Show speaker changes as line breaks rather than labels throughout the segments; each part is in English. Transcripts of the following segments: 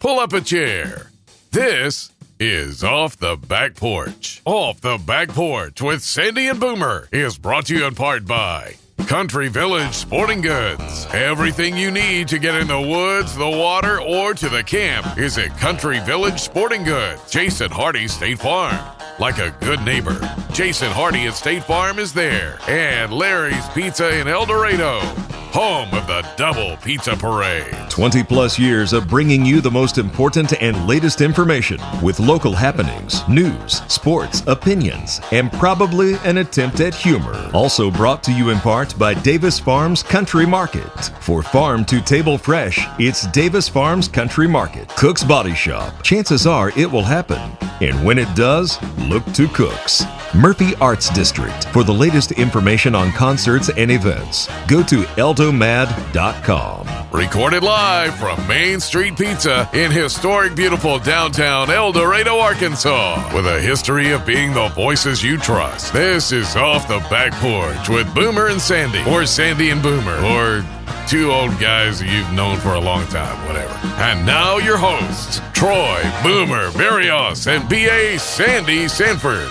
pull up a chair. This is Off the Back Porch. Off the Back Porch with Sandy and Boomer is brought to you in part by Country Village Sporting Goods. Everything you need to get in the woods, the water, or to the camp is at Country Village Sporting Goods. Jason Hardy State Farm. Like a good neighbor, Jason Hardy at State Farm is there. And Larry's Pizza in El Dorado, home of the Double Pizza Parade.
20-plus years of bringing you the most important and latest information with local happenings, news, sports, opinions, and probably an attempt at humor. Also brought to you in part by Davis Farms Country Market. For farm to table fresh, it's Davis Farms Country Market. Cook's Body Shop. Chances are it will happen. And when it does, look to Cook's. Murphy Arts District. For the latest information on concerts and events, go to eldomad.com.
Recorded live from Main Street Pizza in historic, beautiful downtown El Dorado, Arkansas. With a history of being the voices you trust. This is Off the Back Porch with Boomer and Sandy. Or Sandy and Boomer. Or two old guys you've known for a long time, whatever. And now your hosts, Troy, Boomer, Barrios, and B.A. Sandy Sanford.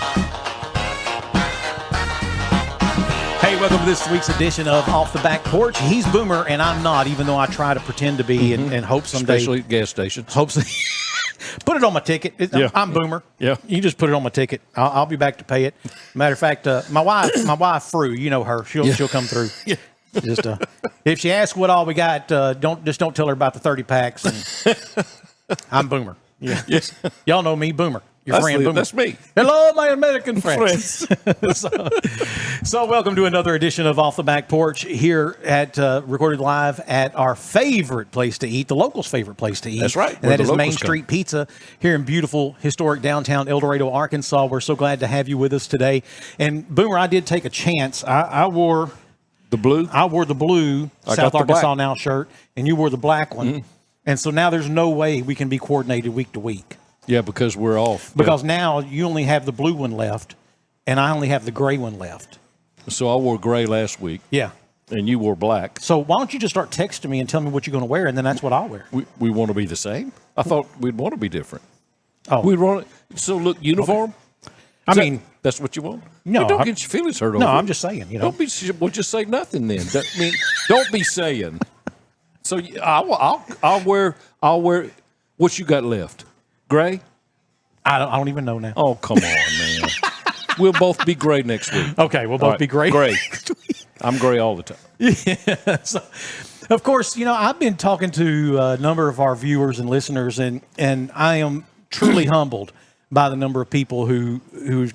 Hey, welcome to this week's edition of Off the Back Porch. He's Boomer, and I'm not, even though I try to pretend to be and hope someday.
Especially at gas stations.
Put it on my ticket.
Yeah.
I'm Boomer.
Yeah.
You just put it on my ticket. I'll be back to pay it. Matter of fact, my wife, Fru, you know her. She'll come through.
Yeah.
Just if she asks what all we got, don't tell her about the 30 packs. And I'm Boomer. Yeah.
Yes.
Y'all know me, Boomer. Your friend Boomer.
That's me.
Hello, my American friends. So welcome to another edition of Off the Back Porch here at recorded live at our favorite place to eat, the locals' favorite place to eat.
That's right.
And that is Main Street Pizza here in beautiful, historic downtown El Dorado, Arkansas. We're so glad to have you with us today. And Boomer, I did take a chance. I wore
the blue.
I wore the blue South Arkansas Now shirt, and you wore the black one. Mm-hmm. And so now there's no way we can be coordinated week to week.
Yeah, because we're off.
Because now you only have the blue one left, and I only have the gray one left.
So I wore gray last week.
Yeah.
And you wore black.
So why don't you just start texting me and tell me what you're going to wear, and then that's what I'll wear.
We want to be the same? I thought we'd want to be different.
Oh.
We'd want to so look uniform?
Okay.
That's what you want?
No.
You don't get your feelings hurt over
No,
it.
I'm just saying, you know.
Just say nothing then. Don't be saying. So I'll wear what you got left? Gray?
I don't even know now.
Oh, come on, man. We'll both be gray next week.
Okay, we'll both be gray.
Gray. I'm gray all the time.
Yeah. So, of course, I've been talking to a number of our viewers and listeners, and I am truly humbled by the number of people who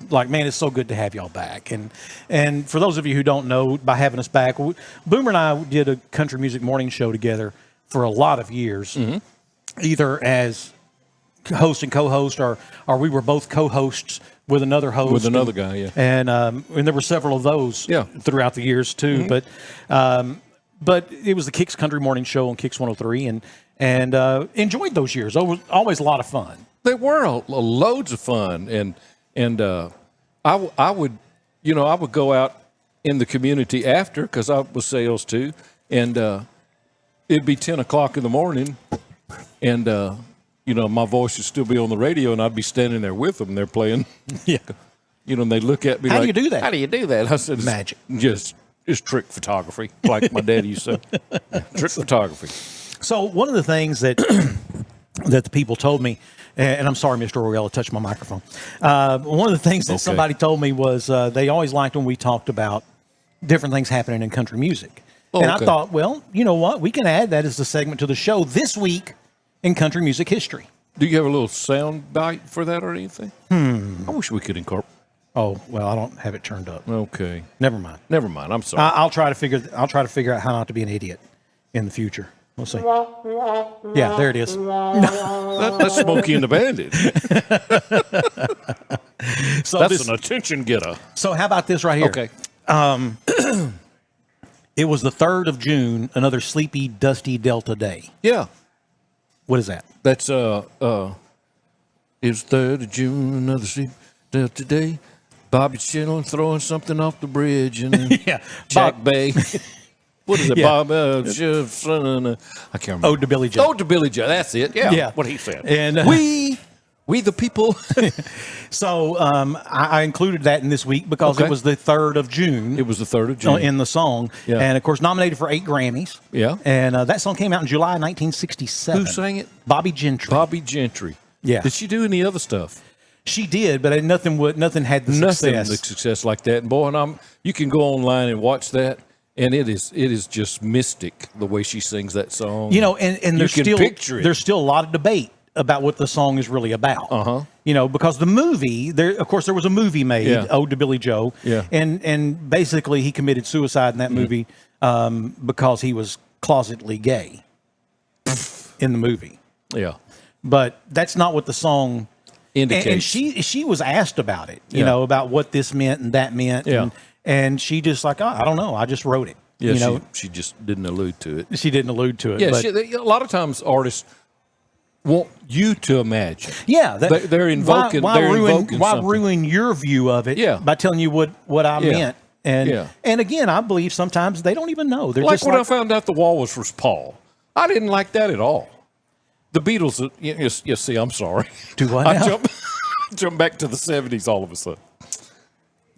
like, man, it's so good to have y'all back. And for those of you who don't know, by having us back, Boomer and I did a country music morning show together for a lot of years, either as host and co-host, or we were both co-hosts with another host.
With another guy, yeah.
And there were several of those throughout the years, too. But it was the Kicks Country Morning Show on Kicks 103, and enjoyed those years. Always a lot of fun.
They were loads of fun, and I would go out in the community after, because I was sales too, and it'd be 10 o'clock in the morning, and my voice would still be on the radio, and I'd be standing there with them. They're playing, and they look at me
How
like,
do you do that?
How do you do that? I said,
magic.
Just trick photography, like my daddy used to say. Trick photography.
So one of the things that the people told me, and I'm sorry, Mr. Oriella, touched my microphone. One of the things that somebody told me was they always liked when we talked about different things happening in country music. And I thought, well, you know what? We can add that as a segment to the show this week in country music history.
Do you have a little sound bite for that or anything? I wish we could incorporate.
Oh, well, I don't have it turned up.
Okay.
Never mind.
I'm sorry.
I'll try to figure out how not to be an idiot in the future. We'll see. Yeah, there it is.
That's Smokey and the Bandit.
So
that's an attention getter.
So how about this right here?
Okay.
It was the 3rd of June, another sleepy, dusty Delta day.
Yeah.
What is that?
That's it was 3rd of June, another sleepy Delta day. Bobby Channel throwing something off the bridge and
Yeah,
Jack Bay. What is it,
Yeah.
Bob? I can't remember.
Ode to Billy Joe.
Ode to Billy Joe. That's it. Yeah.
Yeah.
What he said.
And
we the people.
so I included that in this week because
Okay.
it was the 3rd of June.
It was the 3rd of June.
In the song.
Yeah.
And, of course, nominated for 8 Grammys.
Yeah.
And that song came out in July 1967.
Who sang it?
Bobby Gentry.
Bobby Gentry.
Yeah.
Did she do any other stuff?
She did, but nothing had the
Nothing
success.
the success like that. And boy, you can go online and watch that, and it is just mystic the way she sings that song.
And
you can picture it.
There's still a lot of debate about what the song is really about. Because the movie, there was a movie made,
Yeah.
Ode to Billy Joe.
Yeah.
And basically he committed suicide in that movie because he was closetly gay in the movie.
Yeah.
But that's not what the song
Indicates.
And she was asked about it,
Yeah.
about what this meant and that meant.
Yeah.
And she just like, I don't know. I just wrote it.
Yeah, she just didn't allude to it.
She didn't allude to it.
Yeah,
but,
a lot of times artists want you to imagine.
yeah,
They're invoking.
Why
something.
ruin your view of it?
Yeah.
By telling you what I
Yeah.
meant. And
Yeah.
and again, I believe sometimes they don't even know. They're
Like
just
when I found out the walrus was Paul, I didn't like that at all. The Beatles. You see, I'm sorry.
Do what
I
now?
jump back to the 70s all of a sudden.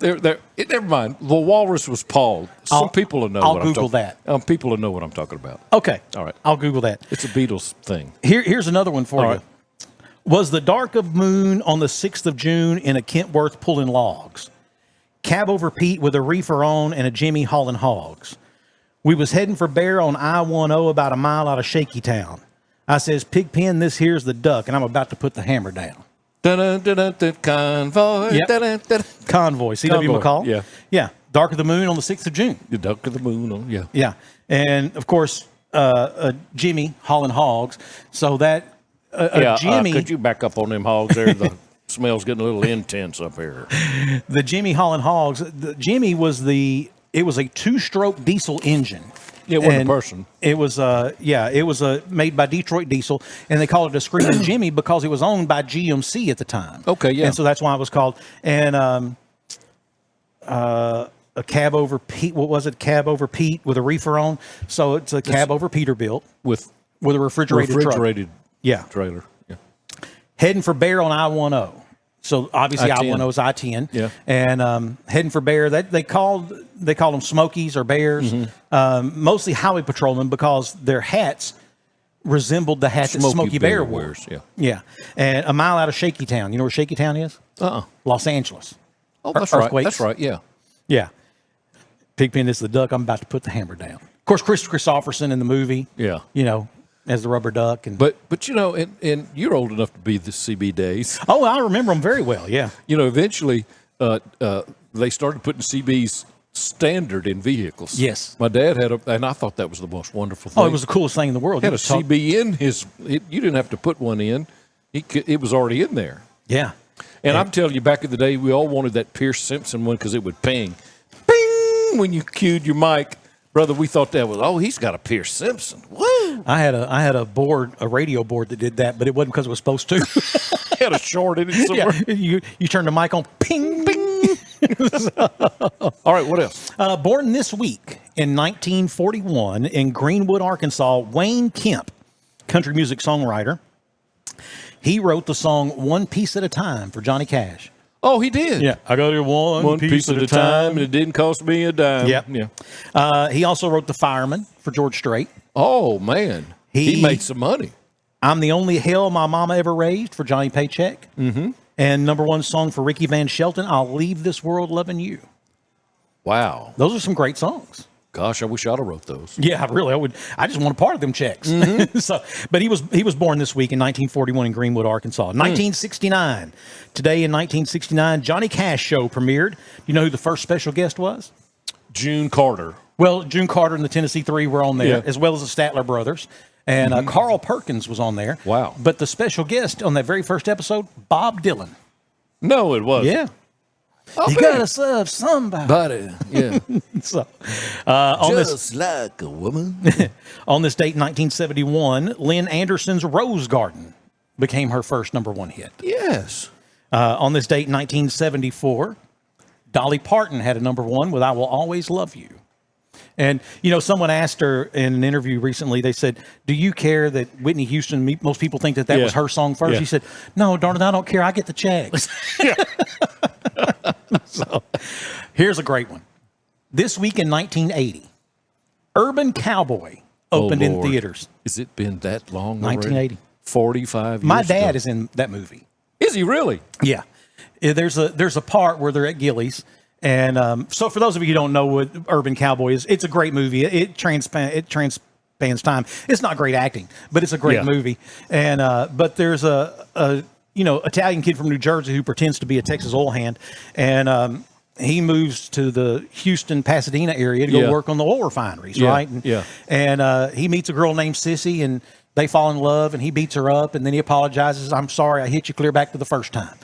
Never mind. The walrus was Paul. Some people will know.
I'll
what I'm
Google
talking.
that.
People will know what I'm talking about.
Okay.
All right.
I'll Google that.
It's a Beatles thing.
Here's another one for
All
you.
right.
Was the dark of moon on the 6th of June in a Kentworth pulling logs? Cab over Pete with a reefer on and a Jimmy hauling hogs. We was heading for Bear on I-10 about a mile out of Shaky Town. I says, Pigpen, this here's the duck, and I'm about to put the hammer down.
Convoy.
Yep. Convoy, C.W.
Convoy,
McCall.
yeah.
Yeah. Dark of the Moon on the 6th of June.
The duck of the moon. Oh, yeah.
Yeah. And, of course, Jimmy hauling hogs. So that Jimmy...
could you back up on them hogs there? The smell's getting a little intense up here.
The Jimmy hauling hogs, Jimmy was it was a 2-stroke diesel engine.
Yeah, it wasn't
And
a person.
It was made by Detroit Diesel, and they called it a Screaming Jimmy because it was owned by GMC at the time.
Okay, yeah.
And so that's why it was called. And a cab over Pete. What was it? Cab over Pete with a reefer on. So it's a cab over Peterbilt
With
with a refrigerated truck. Yeah.
trailer. Yeah.
Heading for Bear on I-10. So obviously
I-10.
I-10 is I-10.
Yeah.
And heading for Bear, they called them Smokies or Bears,
Mm-hmm.
mostly highway patrolmen because their hats resembled the hat that Smokey Bear wore.
wears. Yeah.
Yeah. And a mile out of Shaky Town. You know where Shaky Town is? Los Angeles.
Oh, that's right.
Earthquakes.
That's right. Yeah.
Yeah. Pigpen is the duck. I'm about to put the hammer down. Of course, Chris Christopherson in the movie.
Yeah.
As the rubber duck. And
But and you're old enough to be the CB days.
oh, I remember them very well. Yeah.
Eventually, they started putting CBs standard in vehicles.
Yes.
My dad had and I thought that was the most wonderful thing.
Oh, it was the coolest thing in the world.
He had
You
a
could talk-
CB in his. You didn't have to put one in. It was already in there.
Yeah.
And I'm telling you, back in the day, we all wanted that Pierce Simpson one because it would ping, ping when you cued your mic. Brother, we thought that was, he's got a Pierce Simpson. Woo!
I had a radio board that did that, but it wasn't because it was supposed to.
Had a short in it somewhere.
Yeah, you turn the mic on, ping, ping.
All right, what else?
Born this week in 1941 in Greenwood, Arkansas, Wayne Kemp, country music songwriter. He wrote the song "One Piece at a Time" for Johnny Cash.
Oh, he did.
Yeah, I got it one
piece at a time, and it didn't cost me a dime.
Yep.
Yeah.
He also wrote "The Fireman" for George Strait.
Oh man, he
He-
made some money.
"I'm the Only Hell My Mama Ever Raised" for Johnny Paycheck. Mm-hmm. And #1 song for Ricky Van Shelton, "I'll Leave This World Loving You."
Wow.
Those are some great songs.
Gosh, I wish I'd have wrote those.
Yeah, really, I would. I just want a part of them checks. But he was born this week in 1941 in Greenwood, Arkansas. 1969. Today in 1969, Johnny Cash show premiered. You know who the first special guest was?
June Carter.
Well, June Carter and the Tennessee Three were on there,
Yeah.
as well as the Statler brothers. And Carl Perkins was on there.
Wow.
But the special guest on that very first episode, Bob Dylan.
No, it wasn't.
Yeah.
Oh,
You
man.
gotta serve somebody.
Buddy, yeah.
So, on this
Just like a woman.
On this date in 1971, Lynn Anderson's Rose Garden became her first #1 hit.
Yes.
On this date in 1974, Dolly Parton had a #1 with "I Will Always Love You." And, someone asked her in an interview recently, they said, do you care that Whitney Houston, most people think that was her song first?
Yeah.
She said, no, darn it, I don't care. I get the checks. So here's a great one. This week in 1980, Urban Cowboy opened in
Lord.
theaters.
Has it been that long?
1980.
45 years
My dad
ago.
is in that movie.
Is he really?
Yeah. There's a part where they're at Gilley's. And so for those of you who don't know what Urban Cowboy is, it's a great movie. It transspans time. It's not great acting, but it's a great movie. And but there's a Italian kid from New Jersey who pretends to be a Texas oil hand, and he moves to the Houston, Pasadena area to go work on the oil refineries, right? And he meets a girl named Sissy, and they fall in love, and he beats her up, and then he apologizes. I'm sorry, I hit you clear back to the first time.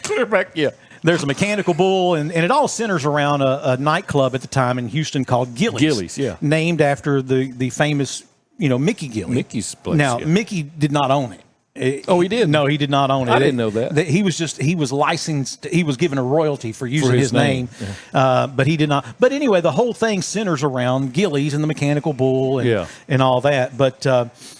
Clear back, yeah.
There's a mechanical bull, and it all centers around a nightclub at the time in Houston called Gilley's.
Gilley's, yeah.
Named after the famous, Mickey Gilley.
Mickey's place.
Now,
yeah.
Mickey did not own it.
He did?
No, he did not own it.
I didn't know that.
He was licensed. He was given a royalty for using his name, but he did not. But anyway, the whole thing centers around Gilley's and the mechanical bull and all that. But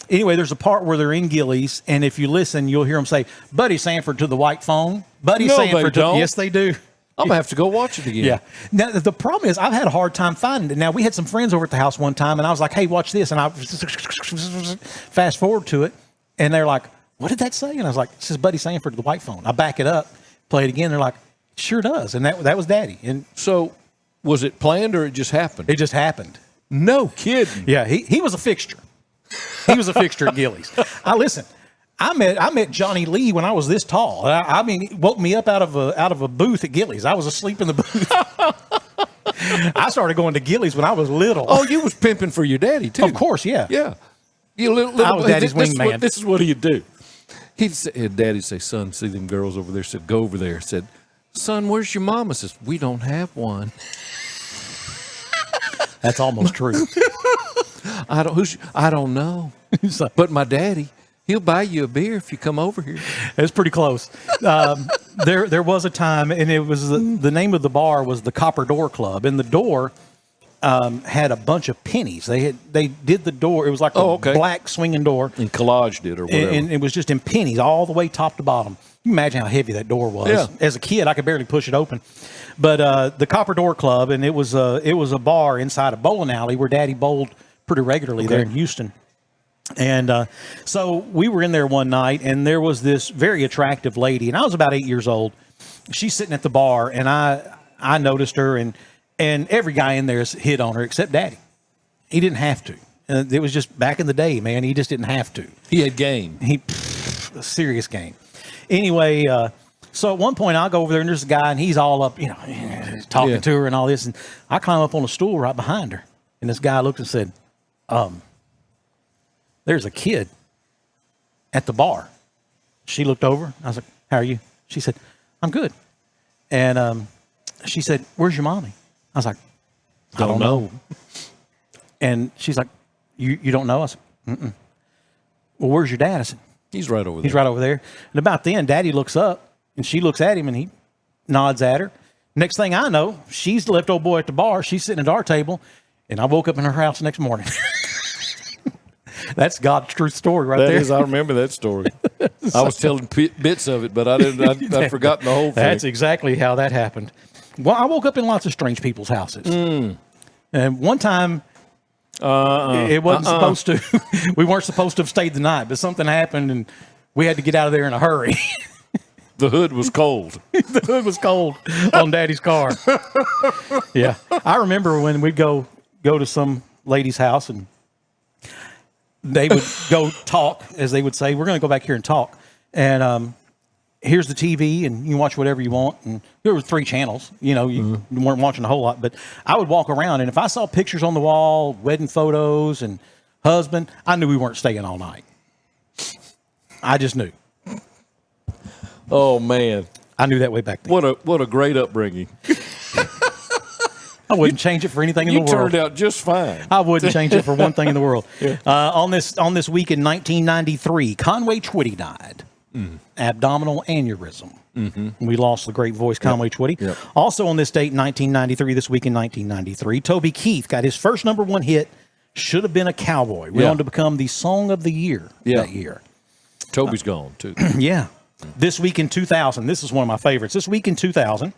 anyway, there's a part where they're in Gilley's, and if you listen, you'll hear them say, Buddy Sanford to the white phone. Buddy
No,
Sanford
they don't.
Yes, they do.
I'm going to have to go watch it again.
Yeah. Now, the problem is I've had a hard time finding it. Now, we had some friends over at the house one time, and I was like, hey, watch this. And I fast forward to it, and they're like, what did that say? And I was like, it says Buddy Sanford to the white phone. I back it up, play it again. They're like, it sure does. And that was Daddy. And
So was it planned or it just happened?
it just happened.
No kidding.
Yeah, he was a fixture. He was a fixture at Gilley's. I met Johnny Lee when I was this tall. I mean, he woke me up out of a booth at Gilley's. I was asleep in the booth. I started going to Gilley's when I was little.
Oh, you was pimping for your daddy, too.
Of course, yeah.
Yeah. You little,
I was Daddy's wingman.
This is what he'd do. Daddy'd say, son, see them girls over there? Said, go over there. Said, son, where's your mama? Says, we don't have one.
That's almost true.
I don't know.
So,
But my daddy, he'll buy you a beer if you come over here.
it's pretty close. There was a time, and it was the name of the bar was the Copper Door Club, and the door had a bunch of pennies. They did the door. It was like a black swinging door,
And collaged it or whatever.
and it was just in pennies all the way top to bottom. You can imagine how heavy that door was.
Yeah.
As a kid, I could barely push it open. But the Copper Door Club, and it was a bar inside a bowling alley where Daddy bowled pretty regularly there in Houston. And so we were in there one night, and there was this very attractive lady, and I was about 8 years old. She's sitting at the bar, and I noticed her, and every guy in there hit on her except Daddy. He didn't have to. It was just back in the day, man. He just didn't have to.
He had game.
A serious game. Anyway, so at one point I'll go over there, and there's a guy, and he's all up, talking to her and all this, and I climb up on a stool right behind her, and this guy looked and said, there's a kid at the bar. She looked over. I was like, how are you? She said, I'm good. And she said, where's your mommy? I was like, I don't know. And she's like, you don't know? I said, mm-mm. Well, where's your dad? I said,
He's right over there.
he's right over there. And about then, Daddy looks up, and she looks at him, and he nods at her. Next thing I know, she's the left old boy at the bar. She's sitting at our table, and I woke up in her house the next morning. That's God's true story right there.
I remember that story. I was telling bits of it, but I'd forgotten the whole thing.
That's exactly how that happened. Well, I woke up in lots of strange people's houses. And one time, it wasn't supposed to. We weren't supposed to have stayed the night, but something happened, and we had to get out of there in a hurry.
The hood was cold.
The hood was cold on Daddy's car. Yeah. I remember when we'd go to some lady's house, and they would go talk, as they would say. We're going to go back here and talk. And here's the TV, and you can watch whatever you want. And there were 3 channels. You weren't watching a whole lot. But I would walk around, and if I saw pictures on the wall, wedding photos, and husband, I knew we weren't staying all night. I just knew.
Oh, man.
I knew that way back then.
What a great upbringing.
I wouldn't change it for anything in the
You
world.
turned out just fine.
I wouldn't change it for one thing in the world. On this week in 1993, Conway Twitty died. abdominal aneurysm. We lost the great voice, Conway Twitty.
Yep.
Also on this date, 1993, this week in 1993, Toby Keith got his first number one hit, Should Have Been a Cowboy. Went on to become the Song of the Year that year.
Toby's gone, too.
Yeah. This week in 2000, this is one of my favorites. This week in 2000,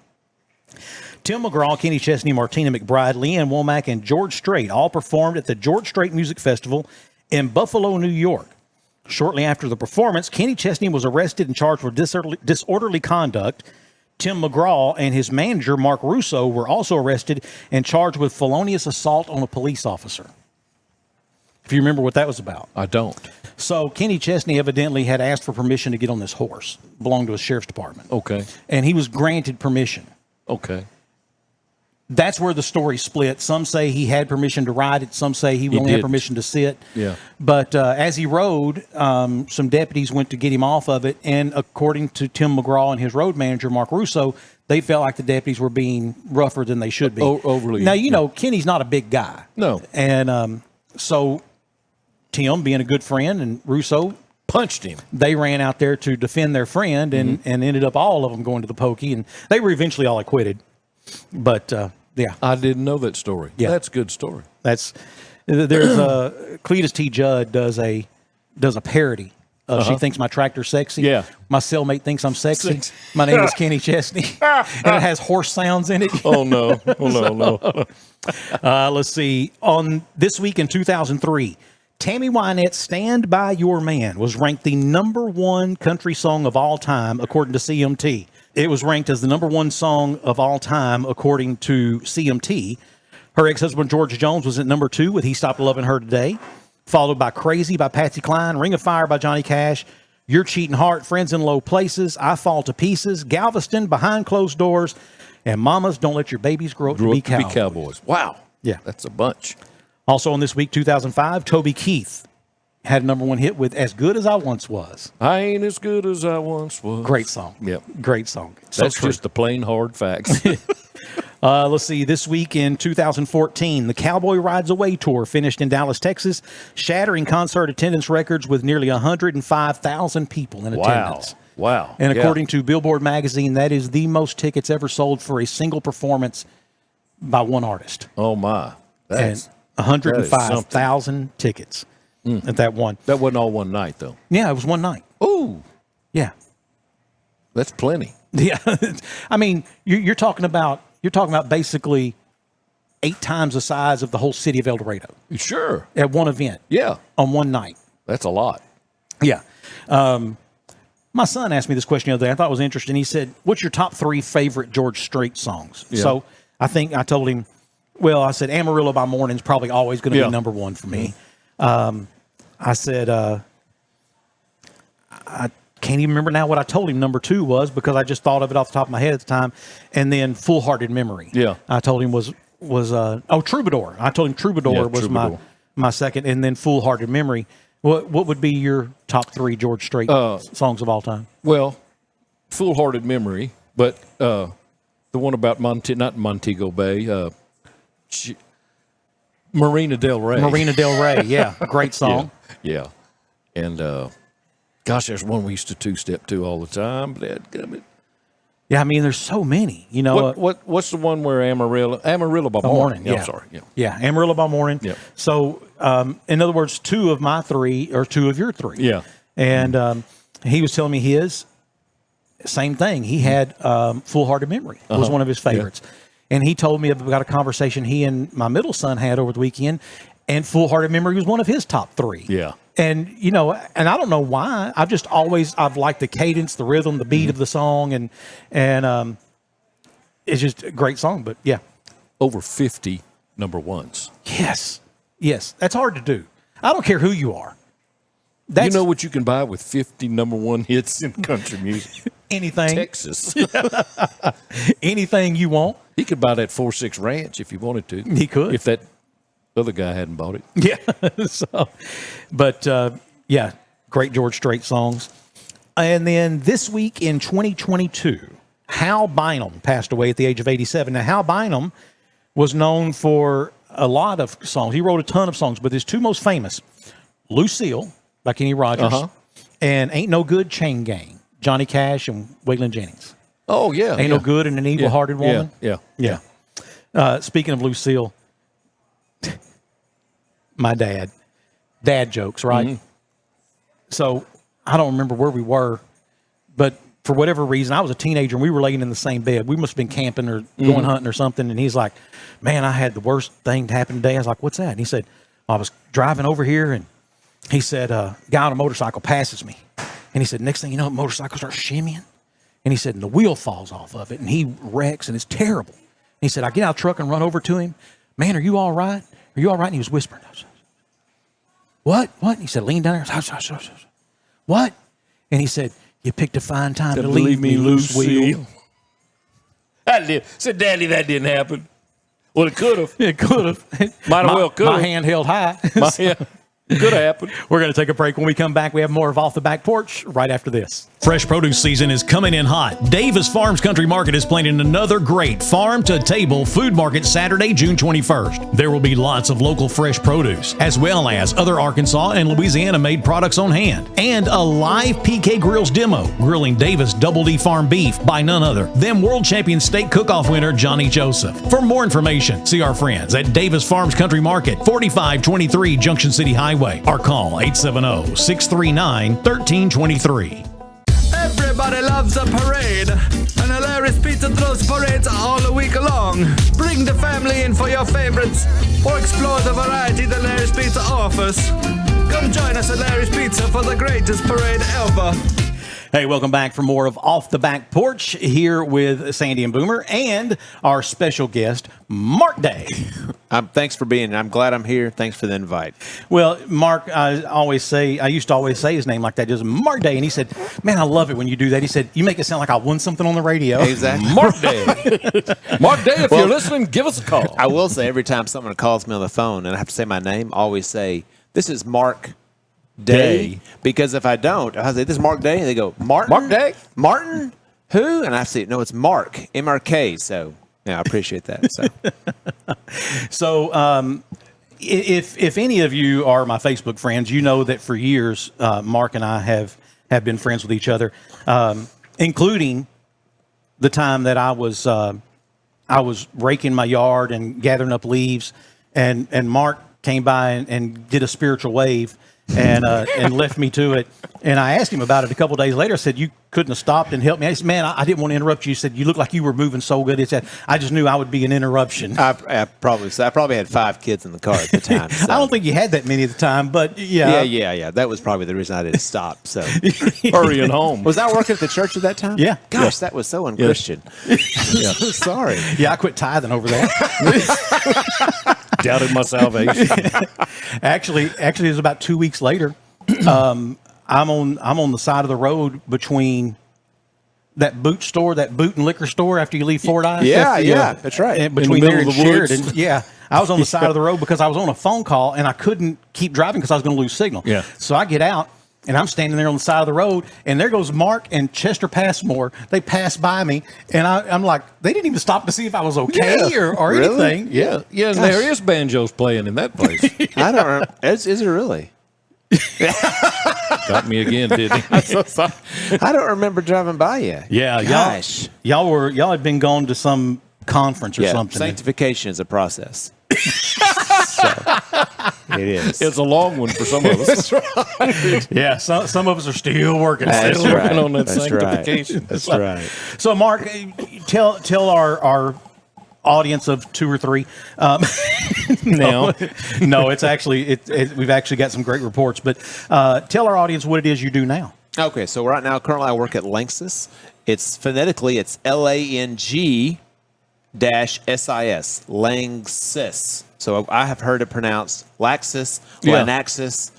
Tim McGraw, Kenny Chesney, Martina McBride, Leanne Womack, and George Strait all performed at the George Strait Music Festival in Buffalo, New York. Shortly after the performance, Kenny Chesney was arrested and charged with disorderly conduct. Tim McGraw and his manager, Mark Russo, were also arrested and charged with felonious assault on a police officer. If you remember what that was about.
I don't.
So Kenny Chesney evidently had asked for permission to get on this horse, belonged to a sheriff's department.
Okay.
And he was granted permission.
Okay.
That's where the story split. Some say he had permission to ride it. Some say he only had permission to sit.
Yeah.
But as he rode, some deputies went to get him off of it. And according to Tim McGraw and his road manager, Mark Russo, they felt like the deputies were being rougher than they should be.
Overly.
Now, you know, Kenny's not a big guy.
No.
And so Tim, being a good friend, and Russo
punched him.
They ran out there to defend their friend and ended up all of them going to the pokey. And they were eventually all acquitted. But, yeah.
I didn't know that story.
Yeah.
That's a good story.
There's Cletus T. Judd does a parody of She Thinks My Tractor's Sexy.
Yeah.
My cellmate thinks I'm sexy. My name is Kenny Chesney. And it has horse sounds in it.
Oh, no. Oh, no.
Let's see. On this week in 2003, Tammy Wynette's Stand By Your Man was ranked the number one country song of all time, according to CMT. It was ranked as the number one song of all time, according to CMT. Her ex-husband, George Jones, was at number 2 with He Stopped Loving Her Today, followed by Crazy by Patsy Cline, Ring of Fire by Johnny Cash, Your Cheating Heart, Friends in Low Places, I Fall to Pieces, Galveston, Behind Closed Doors, and Mamas, Don't Let Your Babies Grow Up to Be Cowboys.
Wow.
Yeah.
That's a bunch.
Also on this week, 2005, Toby Keith had a number one hit with As Good As I Once Was.
I ain't as good as I once was.
Great song.
Yep.
Great song.
That's just the plain hard facts.
Let's see. This week in 2014, the Cowboy Rides Away tour finished in Dallas, Texas, shattering concert attendance records with nearly 105,000 people in attendance.
Wow.
And according to Billboard magazine, that is the most tickets ever sold for a single performance by one artist.
Oh, my.
And 105,000 tickets at that one.
That wasn't all one night, though.
Yeah, it was one night.
Oh.
Yeah.
That's plenty.
Yeah. I mean, you're talking about basically 8 times the size of the whole city of El Dorado.
Sure.
At one event.
Yeah.
On one night.
That's a lot.
Yeah. My son asked me this question the other day. I thought it was interesting. He said, what's your top 3 favorite George Strait songs? Yeah. So I told him, well, I said, Amarillo by Morning is probably always going to be number one for me. I said, I can't even remember now what I told him number 2 was, because I just thought of it off the top of my head at the time. And then Full Hearted Memory.
Yeah.
I told him was Troubadour. I told him Troubadour was my second, and then Full Hearted Memory. What would be your top 3 George Strait songs of all time?
Well, Full Hearted Memory, but the one about not Montego Bay, Marina Del Rey.
Marina Del Rey, yeah. Great song.
Yeah. And, gosh, there's one we used to two-step to all the time.
Yeah, I mean, there's so many. You know,
what's the one where Amarillo by Morning?
Yeah,
I'm sorry.
Yeah, Amarillo by Morning.
Yeah.
So, in other words, 2 of my 3 or 2 of your 3.
Yeah.
And he was telling me his same thing. He had Full Hearted Memory was one of his favorites. Yeah. And he told me about a conversation he and my middle son had over the weekend, and Full Hearted Memory was one of his top 3.
Yeah.
And, you know, and I don't know why. I've liked the cadence, the rhythm, the beat of the song, and it's just a great song. But, yeah.
Over 50 number ones.
Yes. That's hard to do. I don't care who you are.
You know what you can buy with 50 number 1 hits in country music?
Anything.
Texas.
Anything you want.
He could buy that 4-6 Ranch if he wanted to.
He could.
If that other guy hadn't bought it.
Yeah. Great George Strait songs. And then this week in 2022, Hal Bynum passed away at the age of 87. Now, Hal Bynum was known for a lot of songs. He wrote a ton of songs, but his 2 most famous, Lucille by Kenny Rogers and Ain't No Good Chain Gang, Johnny Cash and Waylon Jennings.
Oh, yeah.
Ain't No Good and an Evil-Hearted Woman.
Yeah.
Speaking of Lucille, my dad jokes, right?
Mm-hmm.
So I don't remember where we were, but for whatever reason, I was a teenager and we were laying in the same bed. We must have been camping or going hunting or something. And he's like, man, I had the worst thing happen today. I was like, what's that? And he said, I was driving over here and he said, a guy on a motorcycle passes me. And he said, next thing you know, the motorcycle starts shimmying. And he said, and the wheel falls off of it and he wrecks and it's terrible. And he said, I get out of the truck and run over to him. Man, are you all right? Are you all right? And he was whispering. What? And he said, lean down there. What? And he said, you picked a fine time to leave me, Lucille.
Said, Daddy, that didn't happen. Well, it could have.
It could have.
Might have well could have.
My hand held high.
Could have happened.
We're going to take a break. When we come back, we have more of Off the Back Porch right after this.
Fresh produce season is coming in hot. Davis Farms Country Market is planning another great farm-to-table food market Saturday, June 21st. There will be lots of local fresh produce, as well as other Arkansas and Louisiana-made products on hand, and a live PK Grills demo, grilling Davis Double D Farm beef by none other than world champion steak cook-off winner Johnny Joseph. For more information, see our friends at Davis Farms Country Market, 4523 Junction City Highway, or call 870-639-1323.
Everybody loves a parade, and Hilarious Pizza throws parades all the week long. Bring the family in for your favorites, or explore the variety that Hilarious Pizza offers. Come join us at Hilarious Pizza for the greatest parade ever.
Hey, welcome back for more of Off the Back Porch here with Sandy and Boomer and our special guest, Mark Day.
Thanks for being here. I'm glad I'm here. Thanks for the invite.
Well, Mark, I used to always say his name like that, just Mark Day. And he said, man, I love it when you do that. He said, you make it sound like I won something on the radio.
Exactly.
Mark Day. Mark Day, if you're listening, give us a call.
I will say every time someone calls me on the phone and I have to say my name, I always say, this is Mark Day. Because if I don't, I say, this is Mark Day. And they go, Martin?
Mark Day?
Martin? Who? And I say, no, it's Mark. M-R-K. So, yeah, I appreciate that.
So, if any of you are my Facebook friends, you know that for years, Mark and I have been friends with each other, including the time that I was raking my yard and gathering up leaves, and Mark came by and did a spiritual wave and left me to it. And I asked him about it a couple of days later. I said, you couldn't have stopped and helped me. I said, man, I didn't want to interrupt you. He said, you look like you were moving so good. He said, I just knew I would be an interruption.
I probably had 5 kids in the car at the time. So.
I don't think you had that many at the time, but yeah.
Yeah. That was probably the reason I didn't stop. So
Hurrying home.
Was I working at the church at that time?
Yeah.
Gosh, that was so unchristian. I'm so sorry.
Yeah, I quit tithing over that.
Doubted my salvation.
Actually, it was about 2 weeks later. I'm on the side of the road between that boot and liquor store after you leave Fordyce.
Yeah, that's right.
And between there and
the
Sheridan.
woods.
Yeah. I was on the side of the road because I was on a phone call and I couldn't keep driving because I was going to lose signal.
Yeah.
So I get out and I'm standing there on the side of the road and there goes Mark and Chester Passmore. They pass by me and I'm like, they didn't even stop to see if I was okay or
Really?
anything.
Yeah, and there is banjos playing in that place.
I don't remember. Is it really?
Got me again, didn't he?
So sorry. I don't remember driving by you.
Yeah,
Gosh.
y'all had been going to some conference or something.
Sanctification is a process. So, it is.
It's a long one for some of us.
Yeah, some of us are still working.
That's
Still
right.
Working on that
That's
sanctification.
Right. That's right.
So, Mark, tell our audience of 2 or 3. No, it's actually we've actually got some great reports. But tell our audience what it is you do now.
Okay, so right now, currently, I work at Lanxess. It's phonetically, it's Lang-SIS, Lanxess. So I have heard it pronounced Laxus, Lanxess.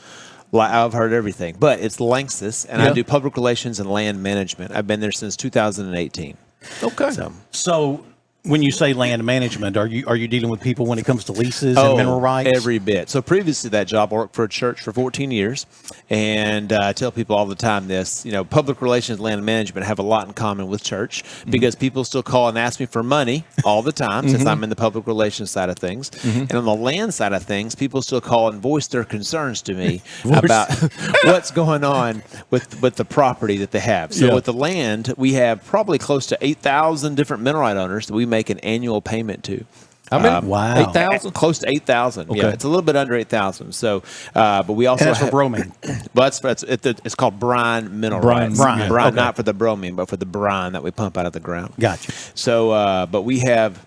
I've heard everything, but it's Lanxess, and I do public relations and land management. I've been there since 2018.
Okay.
So When you say land management, are you dealing with people when it comes to leases and mineral rights?
Every bit. So previously that job, I worked for a church for 14 years. And I tell people all the time this, public relations, land management have a lot in common with church because people still call and ask me for money all the time since I'm in the public relations side of things. And on the land side of things, people still call and voice their concerns to me about what's going on with the property that they have. So with the land, we have probably close to 8,000 different mineral right owners that we make an annual payment to.
I mean,
wow.
8,000?
Close to 8,000.
Okay.
Yeah, it's a little bit under 8,000. So, but we also
And that's for bromine.
But it's called brine mineral
Brine,
rights.
brine,
Brine,
okay.
not for the bromine, but for the brine that we pump out of the ground.
Gotcha.
So, but we have,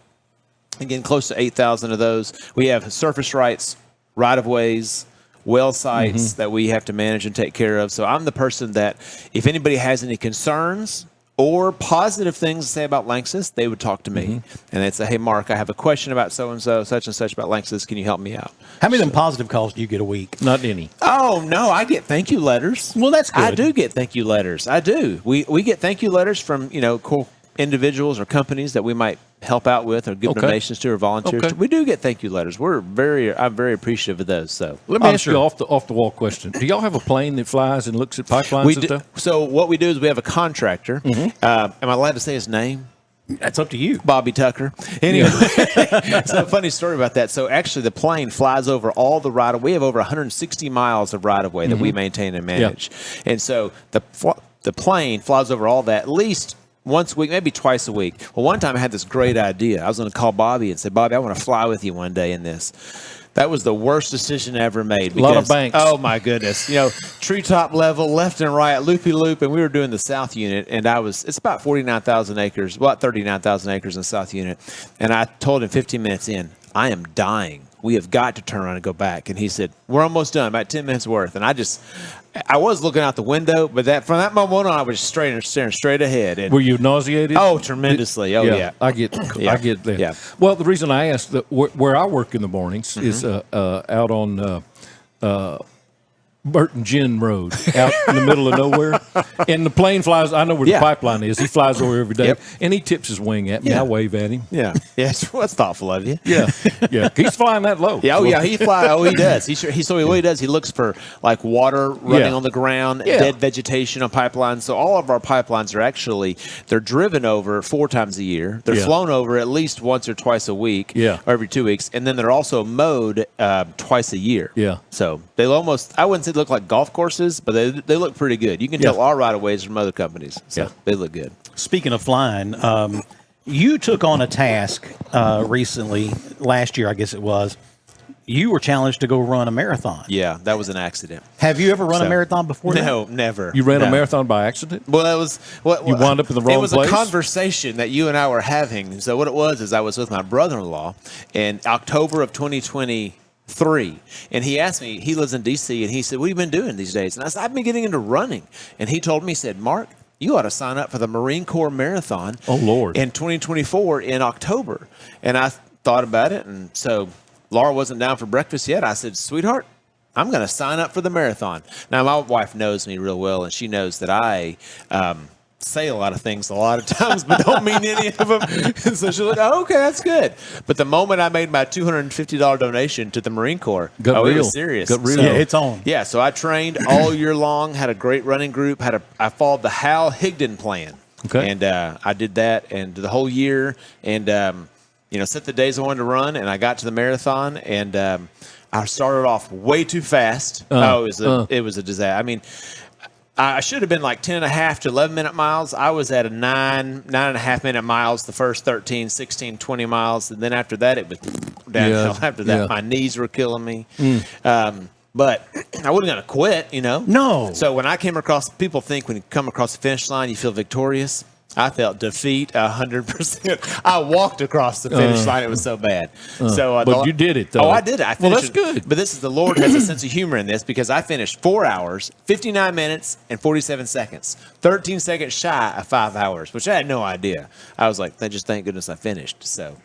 again, close to 8,000 of those. We have surface rights, right-of-ways, well sites that we have to manage and take care of. So I'm the person that if anybody has any concerns or positive things to say about Lanxess, they would talk to me. And they'd say, hey, Mark, I have a question about so-and-so, such and such about Lanxess. Can you help me out?
How many of them positive calls do you get a week?
Not any.
Oh, no, I get thank you letters.
Well, that's good.
I do get thank you letters. I do. We get thank you letters from, cool individuals or companies that we might help out with or give donations to or volunteers to. We do get thank you letters. I'm very appreciative of those. So
Let me ask you off the wall question. Do y'all have a plane that flies and looks at pipelines
we
and
do,
stuff?
so what we do is we have a contractor. Am I allowed to say his name?
That's up to you.
Bobby Tucker. Anyway, so a funny story about that. So actually the plane flies over all the right of way. We have over 160 miles of right of way that we maintain and manage. And so the plane flies over all that at least once a week, maybe twice a week. Well, one time I had this great idea. I was going to call Bobby and say, Bobby, I want to fly with you one day in this. That was the worst decision I ever made.
A lot of banks.
Oh, my goodness. Treetop level, left and right, loopy-loop, and we were doing the South Unit, and it's about 49,000 acres, about 39,000 acres in the South Unit. And I told him 15 minutes in, I am dying. We have got to turn around and go back. And he said, we're almost done, about 10 minutes worth. And I was looking out the window, but from that moment on, I was staring straight ahead. And,
Were you nauseated?
oh, tremendously. Oh, yeah.
I get that.
Yeah.
Well, the reason I asked, where I work in the mornings is out on Burton Gin Road, out in the middle of nowhere. And the plane flies. I know where the pipeline is. He flies over every day. And he tips his wing at me. I wave at him.
Yeah. Yes. Well, that's thoughtful of you.
Yeah. He's flying that low.
Yeah. Oh, yeah. He flies. Oh, he does. What he does, he looks for like water running on the ground, dead vegetation on pipelines. So all of our pipelines are they're driven over 4 times a year. They're flown over at least once or twice a week. Or every 2 weeks. And then they're also mowed twice a year.
Yeah.
So they I wouldn't say they look like golf courses, but they look pretty good. You can tell our right-of-ways from other companies. So they look good.
Speaking of flying, you took on a task recently, last year I guess it was. You were challenged to go run a marathon.
Yeah, that was an accident.
Have you ever run a marathon before?
No, never.
You ran a marathon by accident?
Well, that was
you wound up in the wrong place?
It was a conversation that you and I were having. So what it was is I was with my brother-in-law in October of 2023, and he asked me, he lives in D.C., and he said, what have you been doing these days? And I said, I've been getting into running. And he told me, he said, Mark, you ought to sign up for the Marine Corps Marathon.
Oh, Lord.
In 2024 in October. And I thought about it, and so Laura wasn't down for breakfast yet. I said, sweetheart, I'm going to sign up for the marathon. Now, my wife knows me real well, and she knows that I say a lot of things a lot of times, but don't mean any of them. And so she's like, oh, okay, that's good. But the moment I made my $250 donation to the Marine Corps, it was serious.
Got real.
Yeah, it's on.
Yeah, so I trained all year long, had a great running group, I followed the Hal Higdon plan.
Okay.
And I did that and the whole year and, set the days I wanted to run, and I got to the marathon, and I started off way too fast. It was a disaster. I mean, I should have been like 10.5 to 11-minute miles. I was at a 9.5-minute miles the first 13, 16, 20 miles. And then after that, it was downhill. After that, my knees were killing me. But I wasn't going to quit,
No.
So when I came across, people think when you come across the finish line, you feel victorious. I felt defeat 100%. I walked across the finish line. It was so bad.
But you did it, though.
Oh, I did it. I
well,
finished
that's good.
But the Lord has a sense of humor in this because I finished 4 hours, 59 minutes, and 47 seconds. 13 seconds shy of 5 hours, which I had no idea. I was like, just thank goodness I finished. So,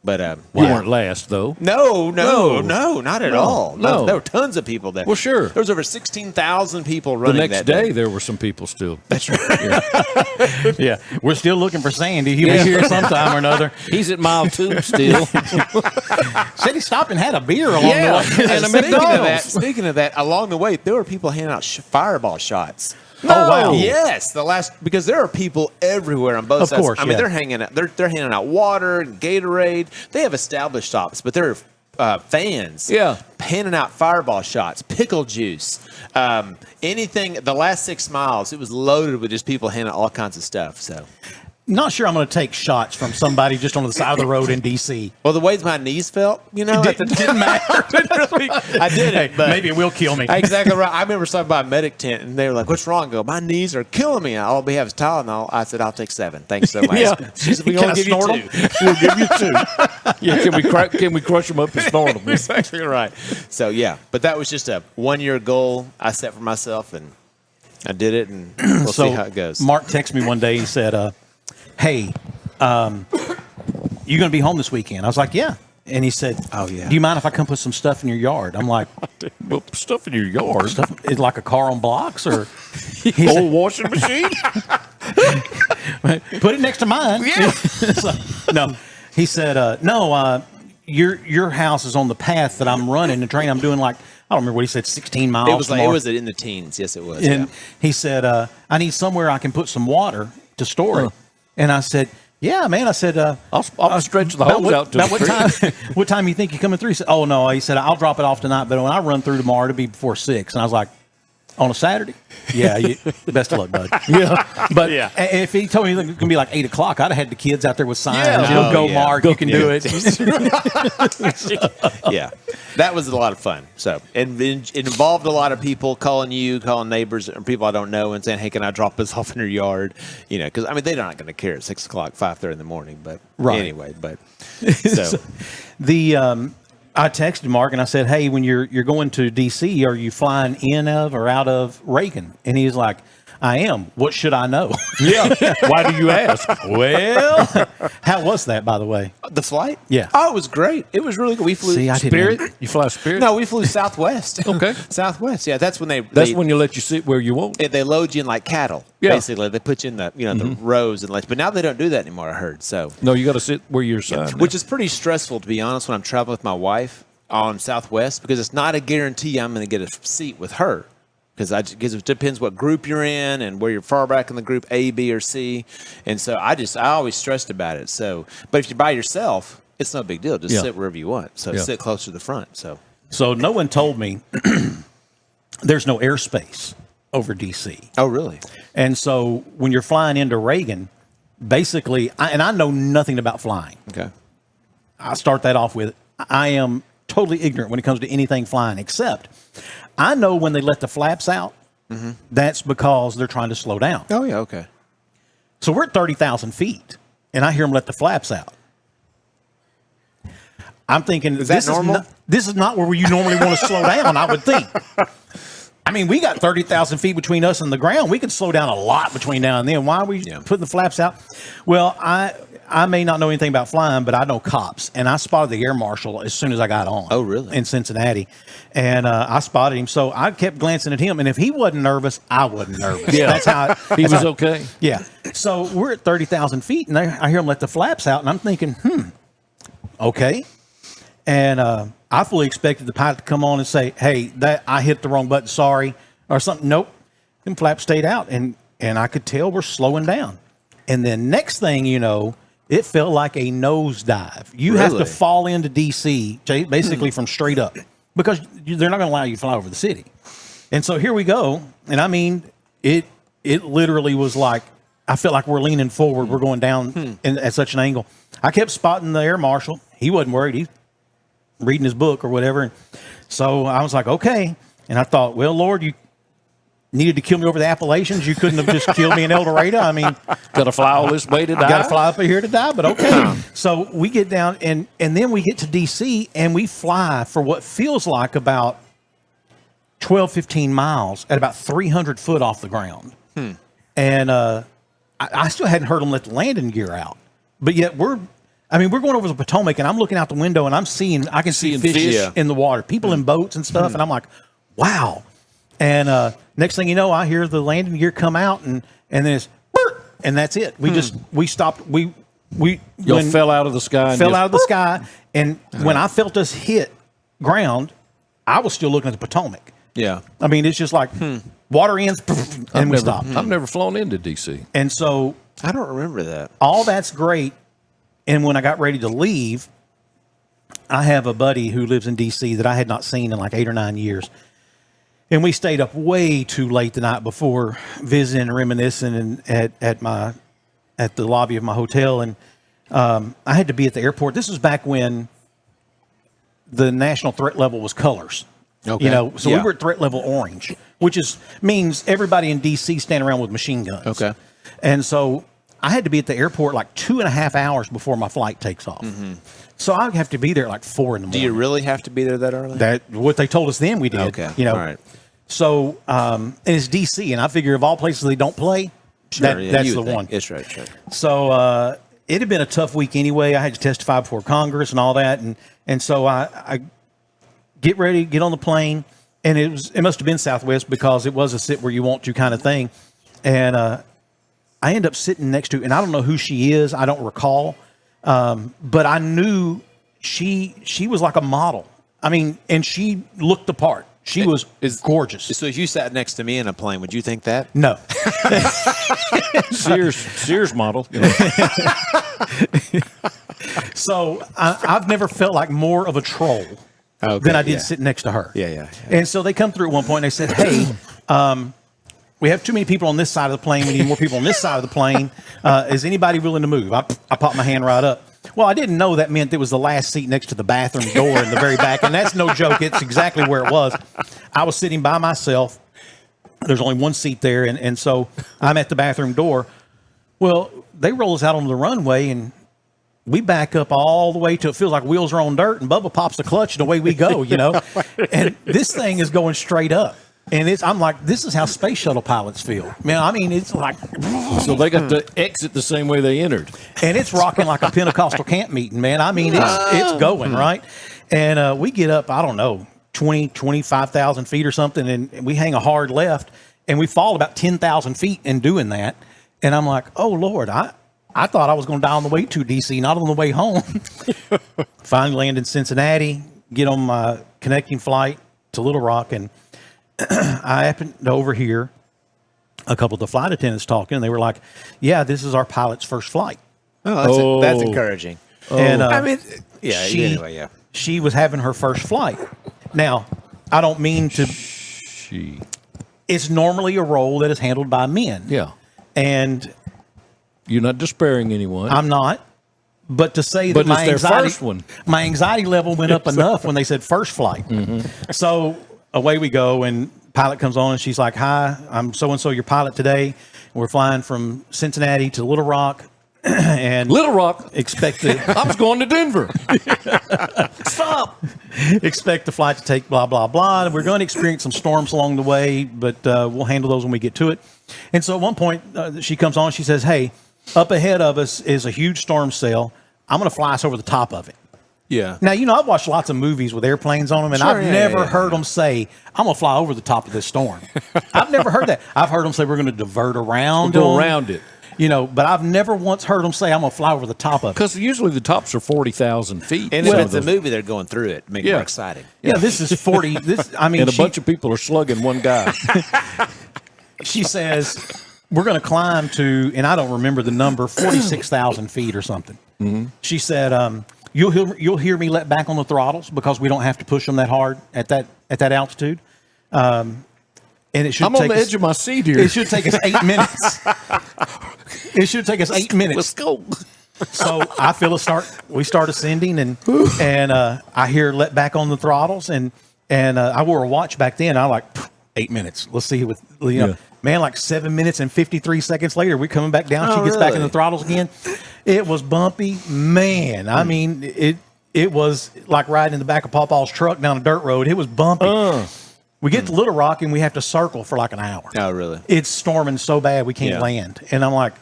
But
You weren't last, though.
no, not at all.
no.
There were tons of people there.
Well, sure.
There was over 16,000 people
The
running
next
that
day, there were some people still.
That's right.
Yeah, we're still looking for Sandy. He'll be here sometime or another.
He's at mile 2 still.
Said he stopped and had a beer along
Yeah,
the way.
and a
McDonald's.
Speaking of that, along the way, there were people handing out fireball shots.
Oh, wow.
Yes, because there are people everywhere on both
Of
sides.
course,
I mean,
yeah.
they're hanging out. They're handing out water and Gatorade. They have established stops, but there are fans.
Yeah.
Handing out fireball shots, pickle juice, anything. The last 6 miles, it was loaded with just people handing out all kinds of stuff. So.
Not sure I'm going to take shots from somebody just on the side of the road in D.C.
Well, the way my knees felt,
It didn't matter.
I did it, but
Maybe it will kill me.
exactly right. I remember stopping by a medic tent, and they were like, "What's wrong?" I go, "My knees are killing me. All we have is Tylenol." I said, "I'll take 7. Thanks so much."
Yeah.
She said, "We
Can
only
I
give
snort
you
'em?
2. We'll give you 2.
Yeah, can we crush them up and snort them?
Exactly right. So yeah, but that was just a 1-year goal I set for myself, and I did it, and we'll see how it goes.
Mark texted me one day. He said, "Hey, you going to be home this weekend?" I was like, "Yeah." And he said,
Oh, yeah.
Do you mind if I come put some stuff in your yard?" I'm like,
Well, stuff in your yard.
"Stuff is like a car on blocks, or
Old washing machine?
put it next to mine." Yeah. So, no, he said, "No, your house is on the path that I'm running the train. I'm doing like." I don't remember what he said, 16 miles.
It was
from
like, it
our-
was in the teens. Yes, it was.
And
yeah.
he said, "I need somewhere I can put some water to store it." And I said, "Yeah, man." I said,
I'll stretch the
about
hose out to
about
the
what
creek.
time? What time you think you coming through?" He said, "Oh no." He said, "I'll drop it off tonight, but when I run through tomorrow, it'll be before 6." And I was like, "On a Saturday?" "Yeah, best of luck, bud." Yeah, but if he told me it was going to be like 8 o'clock, I'd have had the kids out there with signs.
Yeah.
Go,
Oh, yeah.
Mark, you can do it.
Yeah, that was a lot of fun. So, and it involved a lot of people calling neighbors, or people I don't know, and saying, "Hey, can I drop this off in your yard?" You know, because I mean, they're not going to care at 6 o'clock, 5:30 in the morning. But
Right.
anyway, but so
I texted Mark and I said, "Hey, when you're going to D.C., are you flying in of or out of Reagan?" And he's like, "I am. What should I know?"
Yeah. Why do you ask?
Well, how was that, by the way?
the flight,
Yeah.
oh, it was great. It was really good. We flew
See, I didn't-
Spirit.
You fly Spirit?
No, we flew Southwest.
Okay.
Southwest. Yeah, that's when
That's when you let you sit where you want.
they load you in like cattle.
Yeah.
Basically, they put you in the the rows and like. But now they don't do that anymore. I heard so.
No, you got to sit where you're assigned.
Which is pretty stressful, to be honest, when I'm traveling with my wife on Southwest, because it's not a guarantee I'm going to get a seat with her. Because it depends what group you're in and where you're far back in the group, A, B, or C. And so I always stressed about it. So, but if you're by yourself, it's no big deal. Just
Yeah.
sit wherever you want. So sit closer to the front. So
No one told me there's no airspace over D.C.
oh really?
And so when you're flying into Reagan, basically, I know nothing about flying.
Okay.
I start that off with, I am totally ignorant when it comes to anything flying, except I know when they let the flaps out, that's because they're trying to slow down.
Oh yeah. Okay.
So we're at 30,000 feet, and I hear them let the flaps out. I'm thinking,
Is that normal?
This is not where you normally want to slow down, I would think. I mean, we got 30,000 feet between us and the ground. We could slow down a lot between now and then. Why are we putting the flaps out? Well, I may not know anything about flying, but I know cops, and I spotted the air marshal as soon as I got on.
Oh, really?
In Cincinnati, and I spotted him. So I kept glancing at him, and if he wasn't nervous, I wasn't nervous.
Yeah.
That's how
He was okay.
Yeah. So we're at 30,000 feet, and I hear him let the flaps out, and I'm thinking, okay. And I fully expected the pilot to come on and say, "Hey, that I hit the wrong button, sorry," or something. Nope. Them flaps stayed out, and I could tell we're slowing down. And then next thing you know, it felt like a nosedive. You have to
Really?
fall into D.C. basically from straight up, because they're not going to allow you to fly over the city. And so here we go. And I mean, it literally was like, I felt like we're leaning forward. We're going down at such an angle. I kept spotting the air marshal. He wasn't worried. He reading his book or whatever. So I was like, okay. And I thought, well, Lord, you needed to kill me over the Appalachians. You couldn't have just killed me in El Dorado. I mean,
Got to fly all this way to die?
got to fly up here to die, but okay. So we get down, and then we get to D.C., and we fly for what feels like about 12, 15 miles at about 300 foot off the ground. And I still hadn't heard them let the landing gear out. But yet I mean, we're going over the Potomac, and I'm looking out the window, and I can see fish in the water, people in boats and stuff, and I'm like, wow. And next thing you know, I hear the landing gear come out, and then it's, and that's it. We stopped.
Y'all fell out of the sky.
And when I felt us hit ground, I was still looking at the Potomac.
Yeah.
I mean, it's just like water ends, and we stopped.
I've never flown into D.C.
And so
I don't remember that.
all that's great. And when I got ready to leave, I have a buddy who lives in D.C. that I had not seen in like 8 or 9 years. And we stayed up way too late the night before, visiting and reminiscing at the lobby of my hotel. And I had to be at the airport. This was back when the national threat level was colors.
Okay.
You know, so we were at threat level orange, which means everybody in D.C. standing around with machine guns.
Okay.
And so I had to be at the airport like 2.5 hours before my flight takes off. Mm-hmm. So I have to be there at like 4 in the morning.
Do you really have to be there that early?
That what they told us then we did.
Okay.
You know.
All right.
So and it's D.C. and I figure of all places they don't play, that's the one.
It's right. Sure.
So it had been a tough week anyway. I had to testify before Congress and all that, and so I get ready, get on the plane, and it must have been Southwest because it was a sit where you want to kind of thing, and I end up sitting next to, and I don't know who she is, I don't recall, but I knew she was like a model. I mean, and she looked the part. She was gorgeous.
So if you sat next to me in a plane, would you think that?
No.
Sears model.
So I've never felt like more of a troll than I did sitting next to her.
Yeah.
And so they come through at one point and they said, hey, we have too many people on this side of the plane. We need more people on this side of the plane. Is anybody willing to move? I popped my hand right up. Well, I didn't know that meant it was the last seat next to the bathroom door in the very back. And that's no joke. It's exactly where it was. I was sitting by myself. There's only one seat there. And so I'm at the bathroom door. Well, they roll us out on the runway and we back up all the way to it feels like wheels are on dirt and Bubba pops the clutch and away we go, you know. And this thing is going straight up. And I'm like, this is how space shuttle pilots feel. Man, I mean, it's like...
So they got to exit the same way they entered.
And it's rocking like a Pentecostal camp meeting, man. I mean, it's going, right? And we get up, I don't know, 25,000 feet or something, and we hang a hard left, and we fall about 10,000 feet in doing that. And I'm like, oh, Lord, I thought I was going to die on the way to D.C., not on the way home. Finally land in Cincinnati, get on my connecting flight to Little Rock, and I happened to overhear a couple of the flight attendants talking, and they were like, yeah, this is our pilot's first flight.
Oh, that's encouraging.
And
I mean, yeah.
She was having her first flight. Now, I don't mean to... It's normally a role that is handled by men.
Yeah.
And...
You're not despairing anyone.
I'm not. But to say that my anxiety level went up enough when they said first flight. Mm-hmm. So... away we go, and pilot comes on, and she's like, hi, I'm so-and-so, your pilot today. We're flying from Cincinnati to Little Rock. And
Little Rock?
Expect the...
I was going to Denver. Stop.
Expect the flight to take blah, blah, blah. We're going to experience some storms along the way, but we'll handle those when we get to it. And so at one point, she comes on, she says, hey, up ahead of us is a huge storm cell. I'm going to fly us over the top of it.
Yeah.
Now, you know, I've watched lots of movies with airplanes on them, and I've never heard them say, I'm going to fly over the top of this storm. I've never heard that. I've heard them say, we're going to divert around
go around it.
You know, but I've never once heard them say, I'm going to fly over the top of it.
Because usually the tops are 40,000 feet.
And if it's a movie, they're going through it. Make it more exciting.
Yeah, this is 40. And
a bunch of people are slugging one guy.
She says, we're going to climb to, and I don't remember the number, 46,000 feet or something. Mm-hmm. She said, You'll hear me let back on the throttles because we don't have to push them that hard at that altitude. And it should.
I'm on the edge of my seat here.
It should take us 8 minutes. It should take us 8 minutes.
Let's go.
So I feel we start ascending, and I hear let back on the throttles, and I wore a watch back then. I like 8 minutes. Let's see man, like 7 minutes and 53 seconds later, we're coming back down. She gets back in the throttles again. It was bumpy, man. I mean, it was like riding in the back of Pawpaw's truck down a dirt road. It was bumpy. We get to Little Rock and we have to circle for like an hour.
Oh, really?
It's storming so bad we can't land. And I'm like,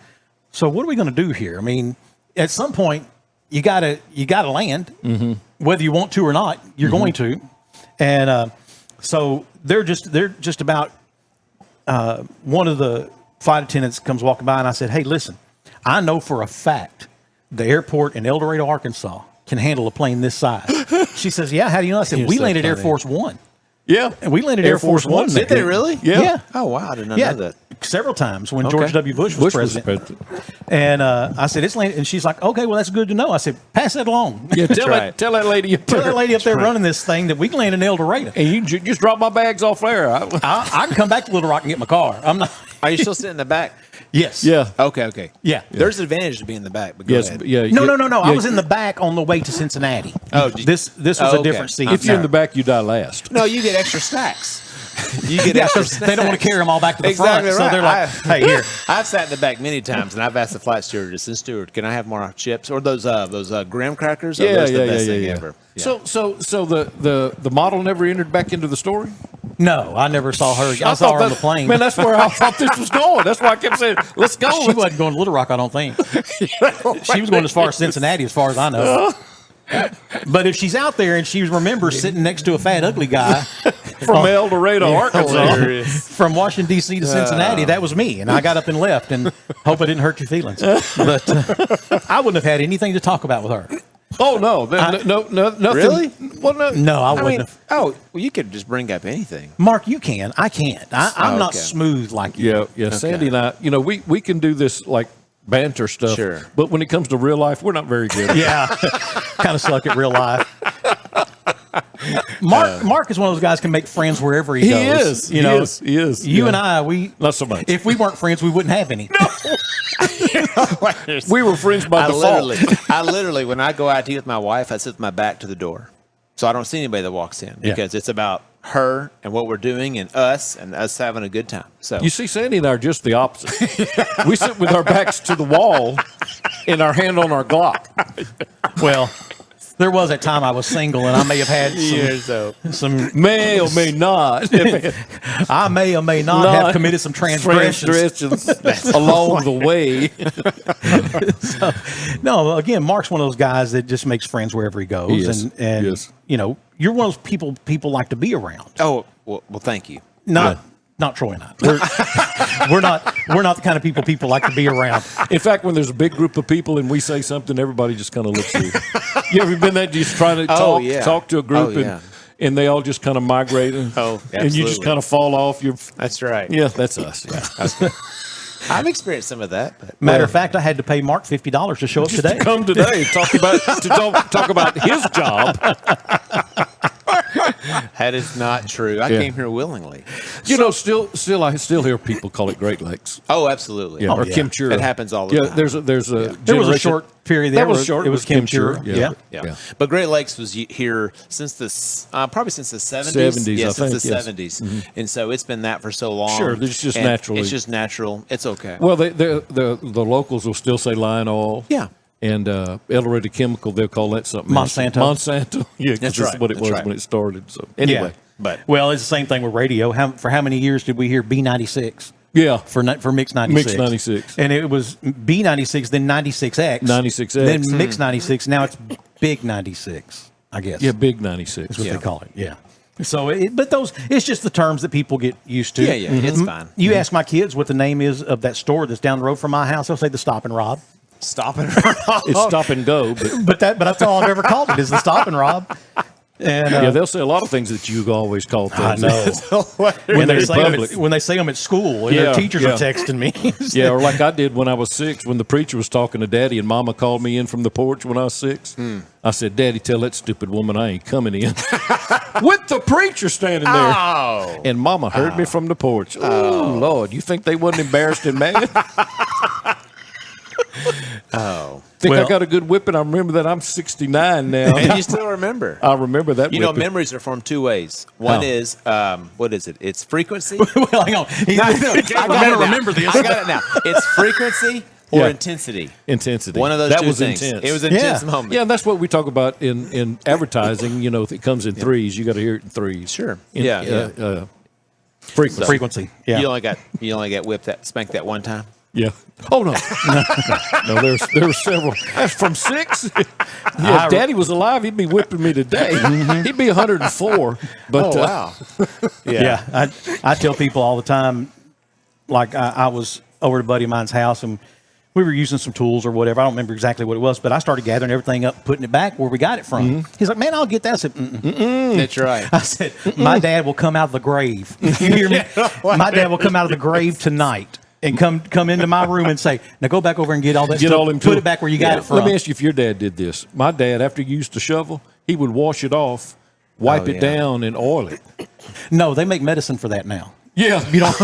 so what are we going to do here? I mean, at some point, you gotta land, whether you want to or not. You're going to, and so they're just about. One of the flight attendants comes walking by, and I said, "Hey, listen, I know for a fact the airport in El Dorado, Arkansas, can handle a plane this size." She says, "Yeah, how do you know?" I said, "We landed Air Force One."
Yeah,
and we landed Air Force One.
Did they really?
Yeah.
Oh wow, I did not know that.
Several times when George W. Bush was president. And I said, "It's landed," and she's like, "Okay, well that's good to know." I said, "Pass that along."
Yeah, tell that lady up
there running this thing that we can land in El Dorado.
And you just drop my bags off there.
I can come back to Little Rock and get my car. I'm not.
Are you still sitting in the back?
Yes.
Yeah.
Okay.
Yeah.
There's an advantage to being in the back, but go ahead.
Yeah.
No. I was in the back on the way to Cincinnati.
Oh,
this was a different seat.
If you're in the back, you die last.
No, you get extra snacks. You get extra snacks.
They don't want to carry them all back to the
Exactly
front,
right.
so they're like, "Hey, here."
I've sat in the back many times, and I've asked the flight stewardess and steward, "Can I have more chips or those graham crackers?" Oh, those the best thing ever. Yeah.
So the model never entered back into the story?
No, I never saw her. I saw her on the plane.
Man, that's where I thought this was going. That's why I kept saying, "Let's go."
She wasn't going to Little Rock, I don't think. She was going as far as Cincinnati, as far as I know. But if she's out there and she remembers sitting next to a fat, ugly guy
from El Dorado, Arkansas,
from Washington, D.C. to Cincinnati, that was me. And I got up and left, and hope I didn't hurt your feelings. But I wouldn't have had anything to talk about with her.
Oh, no. Nothing.
Really?
Well, no.
No, I wouldn't have.
Oh, well, you could just bring up anything.
Mark, you can. I can't. I'm not
okay.
smooth like you.
Yeah. Sandy and I, we can do this like banter stuff.
Sure.
But when it comes to real life, we're not very good.
Yeah. Kind of suck at real life. Mark is one of those guys who can make friends wherever he goes.
He is.
You and I, we
not so much.
If we weren't friends, we wouldn't have any.
We were friends by default.
I literally, when I go out to eat with my wife, I sit with my back to the door, so I don't see anybody that walks in because it's about her and what we're doing and us having a good time. So
you see, Sandy and I are just the opposite. We sit with our backs to the wall and our hand on our Glock.
Well, there was a time I was single, and I may have had some
may or may not.
I may or may not have committed some transgressions
along the way.
No, again, Mark's one of those guys that just makes friends wherever he goes, and you're one of those people like to be around.
Oh, well, thank you.
Not Troy and I. We're not the kind of people like to be around.
In fact, when there's a big group of people and we say something, everybody just kind of looks at you. You ever been that just trying to talk to a group and they all just kind of migrate and you just kind of fall off?
That's right.
Yeah, that's us. Yeah.
I've experienced some of that. But.
Matter of fact, I had to pay Mark $50 to show up today.
To come today and talk about his job.
That is not true. I came here willingly.
I still hear people call it Great Lakes.
Oh, absolutely.
Or Kimchura.
It happens all the time.
There was a short period there.
It was Kimchura.
Yeah. But Great Lakes was here since probably since the 70s. Yeah, since the 70s. Mm-hmm. And so it's been that for so long.
Sure, it's just naturally.
It's just natural. It's okay.
Well, the locals will still say line oil.
Yeah.
And El Dorado Chemical, they'll call that something
Monsanto.
Monsanto. Yeah,
that's
right.
what
it was when it started. So anyway.
Yeah.
Well, it's the same thing with radio. For how many years did we hear B96?
Yeah.
For Mix 96.
Mix 96.
And it was B96, then 96X.
96X.
Then Mix 96. Now it's Big 96, I guess.
Yeah, Big 96.
That's what they call it. Yeah. So, it's just the terms that people get used to.
Yeah, it's fine.
You ask my kids what the name is of that store that's down the road from my house, they'll say the Stop and Rob.
Stop and Rob.
It's Stop and Go.
But that's all I've ever called it is the Stop and Rob. And
they'll say a lot of things that you always call things.
I know. when they say them at school, and their teachers are texting me.
Yeah, or like I did when I was 6, when the preacher was talking to Daddy, and Mama called me in from the porch when I was 6. I said, "Daddy, tell that stupid woman I ain't coming in." With the preacher standing there.
Oh.
And Mama heard me from the porch. Oh, Lord, you think they wasn't embarrassed and mad? Think I got a good whipping? I remember that. I'm 69 now.
And you still remember.
I remember that.
You know, memories are formed two ways. One is, what is it? It's frequency.
Well, hang on. I remember this.
I got it now. It's frequency or intensity.
Intensity.
One of those two things.
Intense.
It was an intense moment.
Yeah, that's what we talk about in advertising. You know, if it comes in threes, you got to hear it in threes.
Sure.
Frequency.
Yeah.
You only got whipped spanked that one time.
Yeah. Oh no, no. There were several. That's from 6. Yeah, if Daddy was alive, he'd be whipping me today. He'd be 104. But
wow.
Yeah, I tell people all the time, like I was over at a buddy of mine's house and we were using some tools or whatever. I don't remember exactly what it was, but I started gathering everything up, putting it back where we got it from. He's like, man, I'll get that. I said,
That's right.
I said, my dad will come out of the grave. You hear me? My dad will come out of the grave tonight and come into my room and say, now go back over and get all that stuff. Put it back where you got it from.
Let me ask you if your dad did this. My dad, after he used the shovel, he would wash it off, wipe it down, and oil it.
No, they make medicine for that now.
Yeah.
You don't.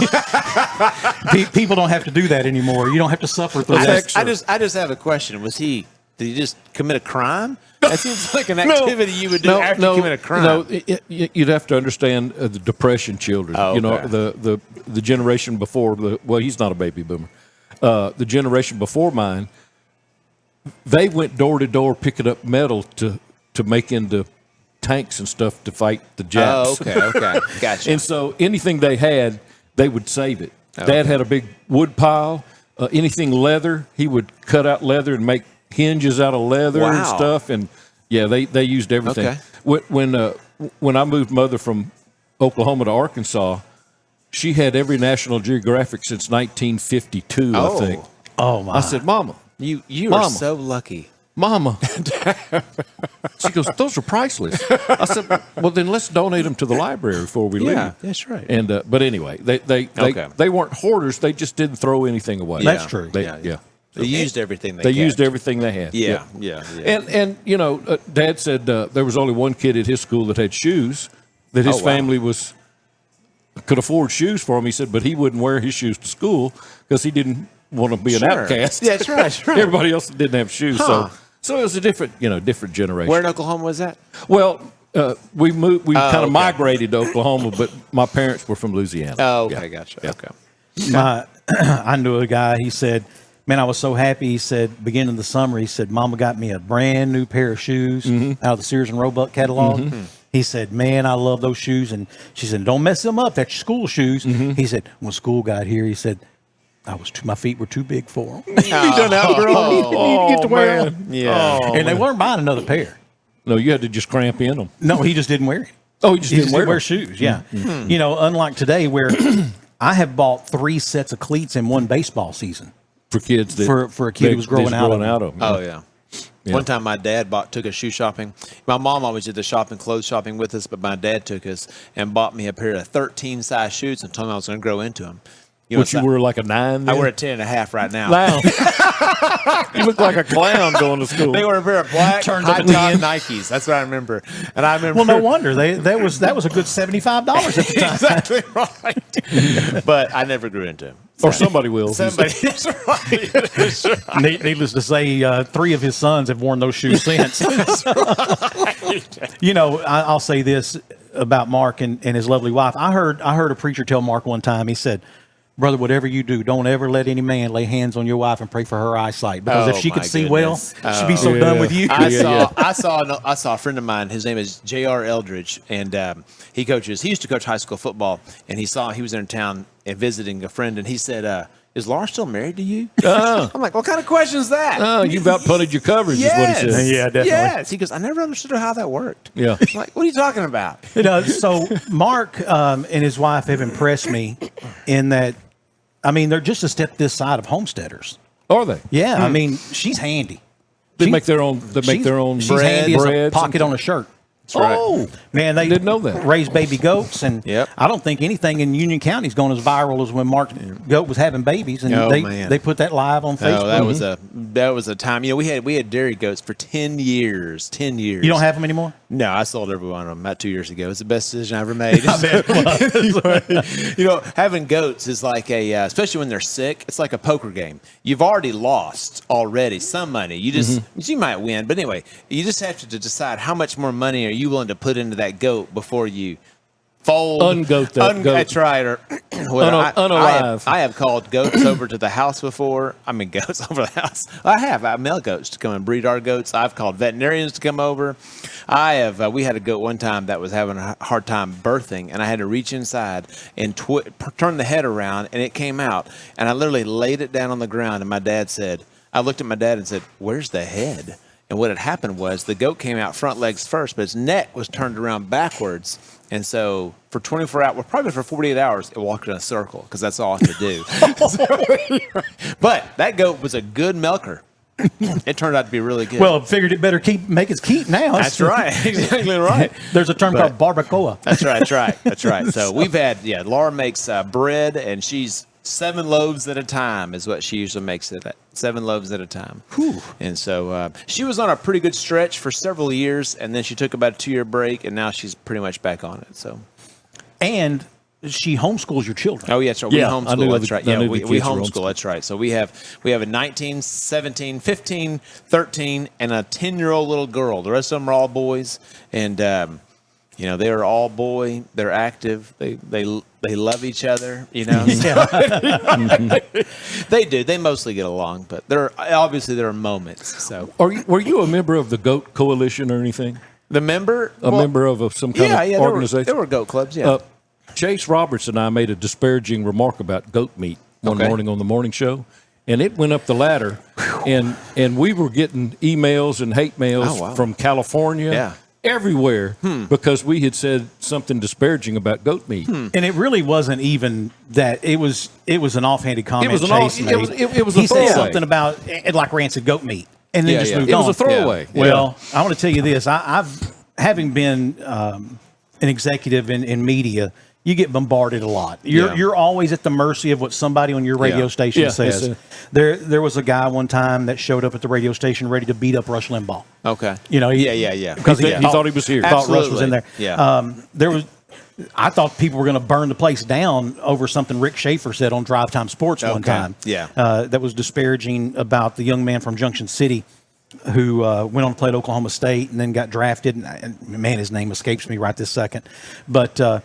People don't have to do that anymore. You don't have to suffer through that.
I just have a question. Did he just commit a crime? That seems like an activity you would do after you commit a crime.
No, you'd have to understand the Depression children.
Oh, okay.
You know, the generation before. Well, he's not a baby boomer. The generation before mine, they went door to door picking up metal to make into tanks and stuff to fight the Japs.
Oh, okay, gotcha.
And so anything they had, they would save it. Dad had a big wood pile. Anything leather, he would cut out leather and make hinges out of leather and stuff. And yeah, they used everything.
Okay.
When I moved Mother from Oklahoma to Arkansas, she had every National Geographic since 1952, I think.
Oh my!
I said, Mama,
you
Mama.
are so lucky.
Mama. She goes, those are priceless. I said, well, then let's donate them to the library before we leave.
Yeah, that's right.
And but anyway, they weren't hoarders. They just didn't throw anything away.
That's true.
They
used everything
they used everything they had.
Yeah.
And you know, Dad said there was only one kid at his school that had shoes, that his family could afford shoes for him. He said, but he wouldn't wear his shoes to school because he didn't want to be an outcast.
Yeah, that's right.
Everybody else didn't have shoes, so it was a different generation.
Where in Oklahoma was that?
Well, we moved. We kind of migrated to Oklahoma, but my parents were from Louisiana.
Oh, okay, gotcha.
Yeah.
Okay.
I knew a guy. He said, "Man, I was so happy." He said, beginning of the summer, he said, "Mama got me a brand new pair of shoes out of the Sears and Roebuck catalog." He said, "Man, I love those shoes." And she said, "Don't mess them up. That's your school shoes." He said, "When school got here, he said, my feet were too big for them."
You done outgrown. You need to get to wear them.
Yeah.
And they weren't buying another pair.
No, you had to just cramp in them.
No, he just didn't wear it.
Oh, he just didn't wear
shoes. Yeah. You know, unlike today where I have bought 3 sets of cleats in one baseball season
for kids that
for a kid who was growing out of them.
Oh, yeah. One time my dad took us shoe shopping. My mom always did the clothes shopping with us, but my dad took us and bought me a pair of 13 size shoes and told me I was going to grow into them.
You were like a 9 then?
I wear a 10.5 right now.
Wow. You look like a clown going to school.
They were a pair of black high-top Nikes. That's what I remember. And I remember.
Well, no wonder that was a good $75 at the time.
Exactly right. But I never grew into them.
Or somebody will.
That's right.
Needless to say, 3 of his sons have worn those shoes since. You know, I'll say this about Mark and his lovely wife. I heard a preacher tell Mark one time. He said, "Brother, whatever you do, don't ever let any man lay hands on your wife and pray for her eyesight, because if she could see well, she'd be so done with you."
I saw a friend of mine. His name is J.R. Eldridge, and he used to coach high school football. And he was in town and visiting a friend, and he said, "Is Laura still married to you?" I'm like, "What kind of question is that?"
You about punted your coverage, is what he said.
Yeah, definitely.
Yes. He goes, "I never understood how that worked."
Yeah.
I'm like, what are you talking about?
So Mark and his wife have impressed me in that. I mean, they're just a step this side of homesteaders.
Are they?
Yeah, I mean, she's handy.
They make their own. They make their own
She's
bread.
handy as a pocket on a shirt.
right.
Oh, man, they
didn't know that.
Raise baby goats, and I don't think anything in Union County is going as viral as when Mark's goat was having babies, and they put that live on Facebook.
That was a time. You know, we had dairy goats for 10 years. 10 years.
You don't have them anymore?
No, I sold every one of them about 2 years ago. It's the best decision I ever made. You know, having goats is like especially when they're sick, it's like a poker game. You've already lost some money. You might win, but anyway, you just have to decide how much more money are you willing to put into that goat before you fold.
Ungoat that goat.
That's right. Or
Unalive.
I have called goats over to the house before. I mean, goats over the house. I have male goats to come and breed our goats. I've called veterinarians to come over. I have. We had a goat one time that was having a hard time birthing, and I had to reach inside and turn the head around, and it came out. And I literally laid it down on the ground, and my dad said, I looked at my dad and said, "Where's the head?" And what had happened was the goat came out front legs first, but its neck was turned around backwards. And so for 24 hours, well, probably for 48 hours, it walked in a circle because that's all I could do. But that goat was a good milker. It turned out to be really good.
Well, figured it better make its keep now.
That's right. Exactly right.
There's a term called barbacoa.
That's right. That's right. So we've had, Laura makes bread, and she's 7 loaves at a time is what she usually makes it at. 7 loaves at a time.
Whew.
And so she was on a pretty good stretch for several years, and then she took about a 2-year break, and now she's pretty much back on it. So,
and she homeschools your children.
Oh, yeah, that's right.
Yeah,
we homeschool. That's right. Yeah, we
kids were
homeschool. That's right. So we have a 19, 17, 15, 13, and a 10-year-old little girl. The rest of them are all boys, and they are all boy. They're active. They love each other. They do. They mostly get along, but there are moments. So,
Were you a member of the Goat Coalition or anything?
The member,
member of some kind of organization?
There were goat clubs. Yeah.
Chase Roberts and I made a disparaging remark about goat meat one morning on the morning show, and it went up the ladder, and we were getting emails and hate mails from California.
Yeah.
Everywhere because we had said something disparaging about goat meat.
And it really wasn't even that. It was an offhanded comment.
It was
he
a
said
throwaway.
Something about it like rancid goat meat, and then just moved on.
It was a throwaway.
Yeah. Well, I want to tell you this. I've having been an executive in media, you get bombarded a lot. You're always at the mercy of what somebody on your radio station says. There was a guy one time that showed up at the radio station ready to beat up Rush Limbaugh.
Okay.
Because he thought he was here.
Thought Rush was in there.
Yeah.
I thought people were going to burn the place down over something Rick Schaefer said on Drive Time Sports one time.
Yeah.
That was disparaging about the young man from Junction City who went on to play at Oklahoma State and then got drafted. And man, his name escapes me right this second. But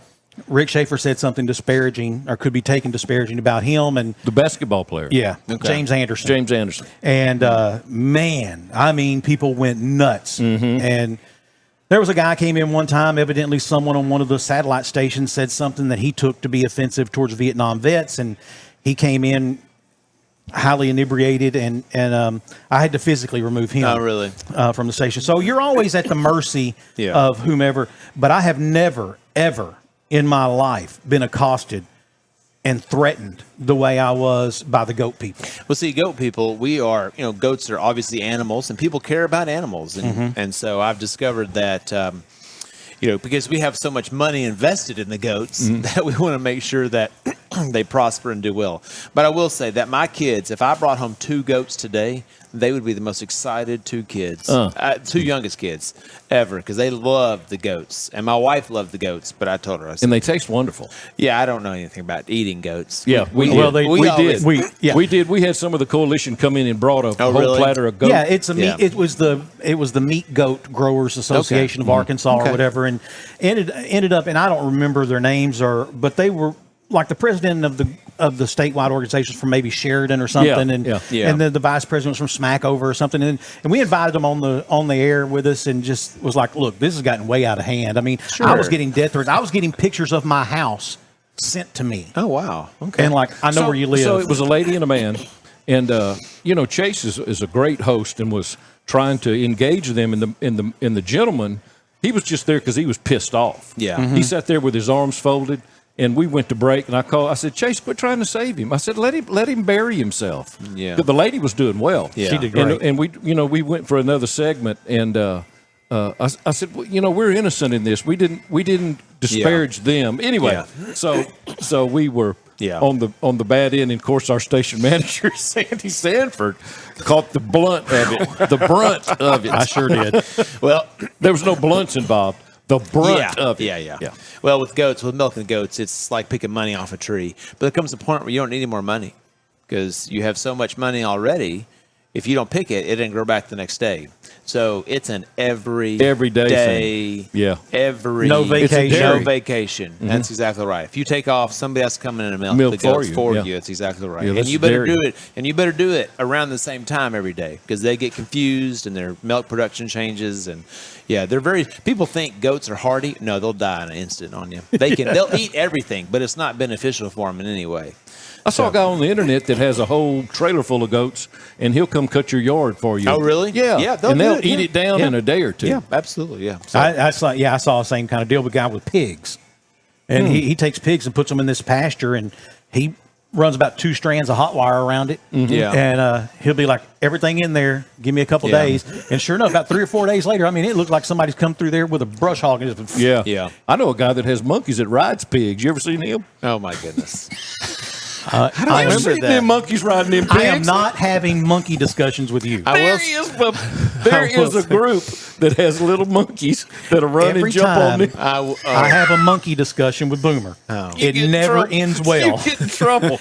Rick Schaefer said something disparaging or could be taken disparaging about him and
the basketball player.
Yeah.
Okay.
James Anderson. And man, I mean, people went nuts. And there was a guy came in one time, evidently someone on one of the satellite stations said something that he took to be offensive towards Vietnam vets. And he came in highly inebriated, and I had to physically remove him.
Oh, really?
From the station. So you're always at the mercy of whomever. But I have never, ever in my life been accosted and threatened the way I was by the goat people.
Well, see, goat people, we are, goats are obviously animals, and people care about animals. And so I've discovered that, because we have so much money invested in the goats, that we want to make sure that they prosper and do well. But I will say that my kids, if I brought home 2 goats today, they would be the most excited 2 kids, 2 youngest kids ever, because they love the goats. And my wife loved the goats, but I told her, I said,
And they taste wonderful.
yeah, I don't know anything about eating goats.
Yeah, we did. We had some of the coalition come in and brought a whole platter of goat.
Yeah, it's a meat. It was the Meat Goat Growers Association of Arkansas or whatever, and ended up. And I don't remember their names, but they were like the president of the statewide organizations from maybe Sheridan or something, and then the vice president was from Smackover or something, and we invited them on the air with us, and just was like, look, this has gotten way out of hand. I mean, I was getting death threats. I was getting pictures of my house sent to me.
Oh wow! Okay,
and like I know where you live.
So it was a lady and a man, and Chase is a great host and was trying to engage them in the gentleman. He was just there because he was pissed off.
Yeah,
he sat there with his arms folded. And we went to break, and I said, Chase, quit trying to save him. I said, let him bury himself.
Yeah.
But the lady was doing well.
Yeah.
She did great.
And we went for another segment, and I said, well, we're innocent in this. We didn't disparage them anyway. So we were on the bad end. And of course, our station manager Sandy Sanford caught the brunt of it.
I sure did.
Well,
there was no blunts involved. The brunt of it.
Yeah. Well, with milking goats, it's like picking money off a tree. But there comes a point where you don't need any more money because you have so much money already. if you don't pick it, it didn't grow back the next day. So it's an every
day
day,
yeah,
no vacation.
No vacation. Mm-hmm. That's exactly right. If you take off, somebody else coming in and milk the goats for you. That's exactly right.
Yeah,
and you better do it. And you better do it around the same time every day because they get confused and their milk production changes. And yeah, people think goats are hardy. No, they'll die in an instant on you. They'll eat everything, but it's not beneficial for them in any way.
I saw a guy on the internet that has a whole trailer full of goats, and he'll come cut your yard for you.
Oh, really?
Yeah.
Yeah,
they'll eat it down in a day or two.
Yeah, absolutely. Yeah. So,
I saw the same kind of deal with a guy with pigs. And he takes pigs and puts them in this pasture, and he runs about 2 strands of hot wire around it.
Mm-hmm. Yeah.
And he'll be like, everything in there, give me a couple days. And sure enough, about 3 or 4 days later, I mean, it looked like somebody's come through there with a brush hog. And just,
Yeah. I know a guy that has monkeys that rides pigs. You ever seen him?
oh, my goodness.
I
remember
seen
that.
them monkeys riding them pigs.
I am not having monkey discussions with you.
There is a group that has little monkeys that'll run
Every
and jump on
time
them.
I have a monkey discussion with Boomer. It never ends well.
You get in trouble.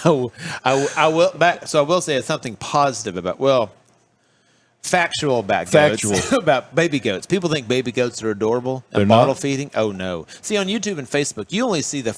I will say it's something positive about, factual about goats. About baby goats. People think baby goats are adorable and bottle feeding. Oh, no. See, on YouTube and Facebook, you only see the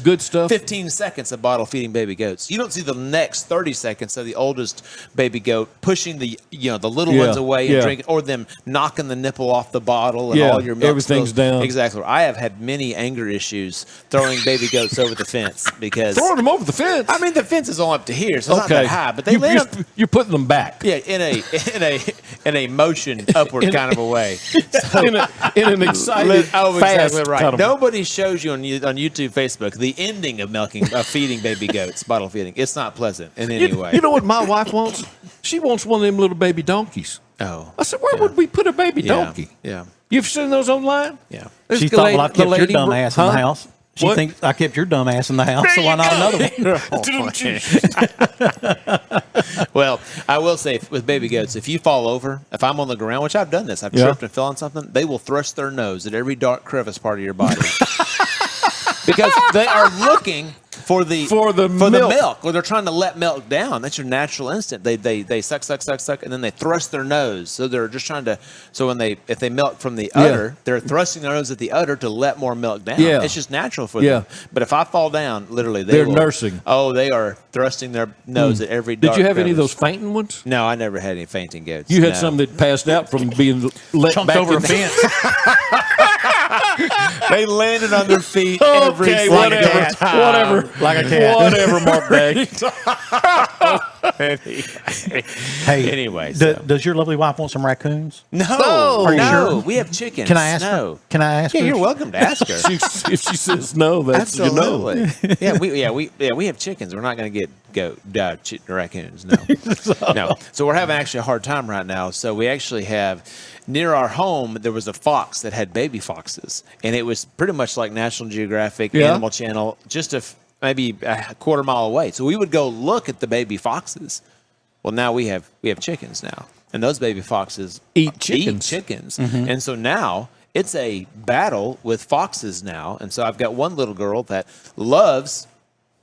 good stuff.
15 seconds of bottle feeding baby goats. You don't see the next 30 seconds of the oldest baby goat pushing the little ones away and drinking, or them knocking the nipple off the bottle and all your milk
everything's
spills.
down.
Exactly. I have had many anger issues throwing baby goats over the fence because
Throwing them over the fence.
I mean, the fence is all up to here, so it's not that high, but they land up,
you're putting them back.
yeah, in a motion upward kind of a way. So,
in an excited, fast
exactly right.
kind of-
Nobody shows you on YouTube, Facebook, the ending of feeding baby goats, bottle feeding. It's not pleasant in any way.
You know what my wife wants? She wants one of them little baby donkeys.
Oh,
I said, where would we put a baby donkey?
Yeah.
You've seen those online?
Yeah.
She thought, I kept your dumb ass in the house. She
What?
thinks I kept your dumb ass in the house, so why not another one?
Well, I will say with baby goats, if you fall over, if I'm on the ground, which I've done this, I've tripped and fell on something, they will thrust their nose at every dark crevice part of your body. Because they are looking for the milk, or they're trying to let milk down. That's your natural instinct. They suck, and then they thrust their nose. So they're just trying to. So if they milk from the udder, they're thrusting their nose at the udder to let more milk down.
Yeah.
It's just natural for them. But if I fall down, literally, they're
nursing.
Oh, they are thrusting their nose at every dark
Did you have any of
crevice.
those fainting ones?
No, I never had any fainting goats.
You had
no.
some that passed out from being let
Chunked
back
over
in
a
the-
fence.
They landed on their feet every
Okay,
single
whatever,
time.
whatever,
Like a cat.
whatever, Mark Dag.
Hey,
Anyway, so.
does your lovely wife want some raccoons?
No,
Are you sure?
We have chickens.
Can I ask
no.
her? Can I ask
Yeah,
her?
you're welcome to ask her.
If she says no, that's
Absolutely. We have chickens. We're not going to get raccoons. No, no. So we're having actually a hard time right now. So we actually have near our home there was a fox that had baby foxes, and it was pretty much like National Geographic, Animal Channel, just maybe a quarter mile away. So we would go look at the baby foxes. Well, now we have chickens now, and those baby foxes
Eat chickens.
Mm-hmm. And so now it's a battle with foxes now. And so I've got one little girl that loves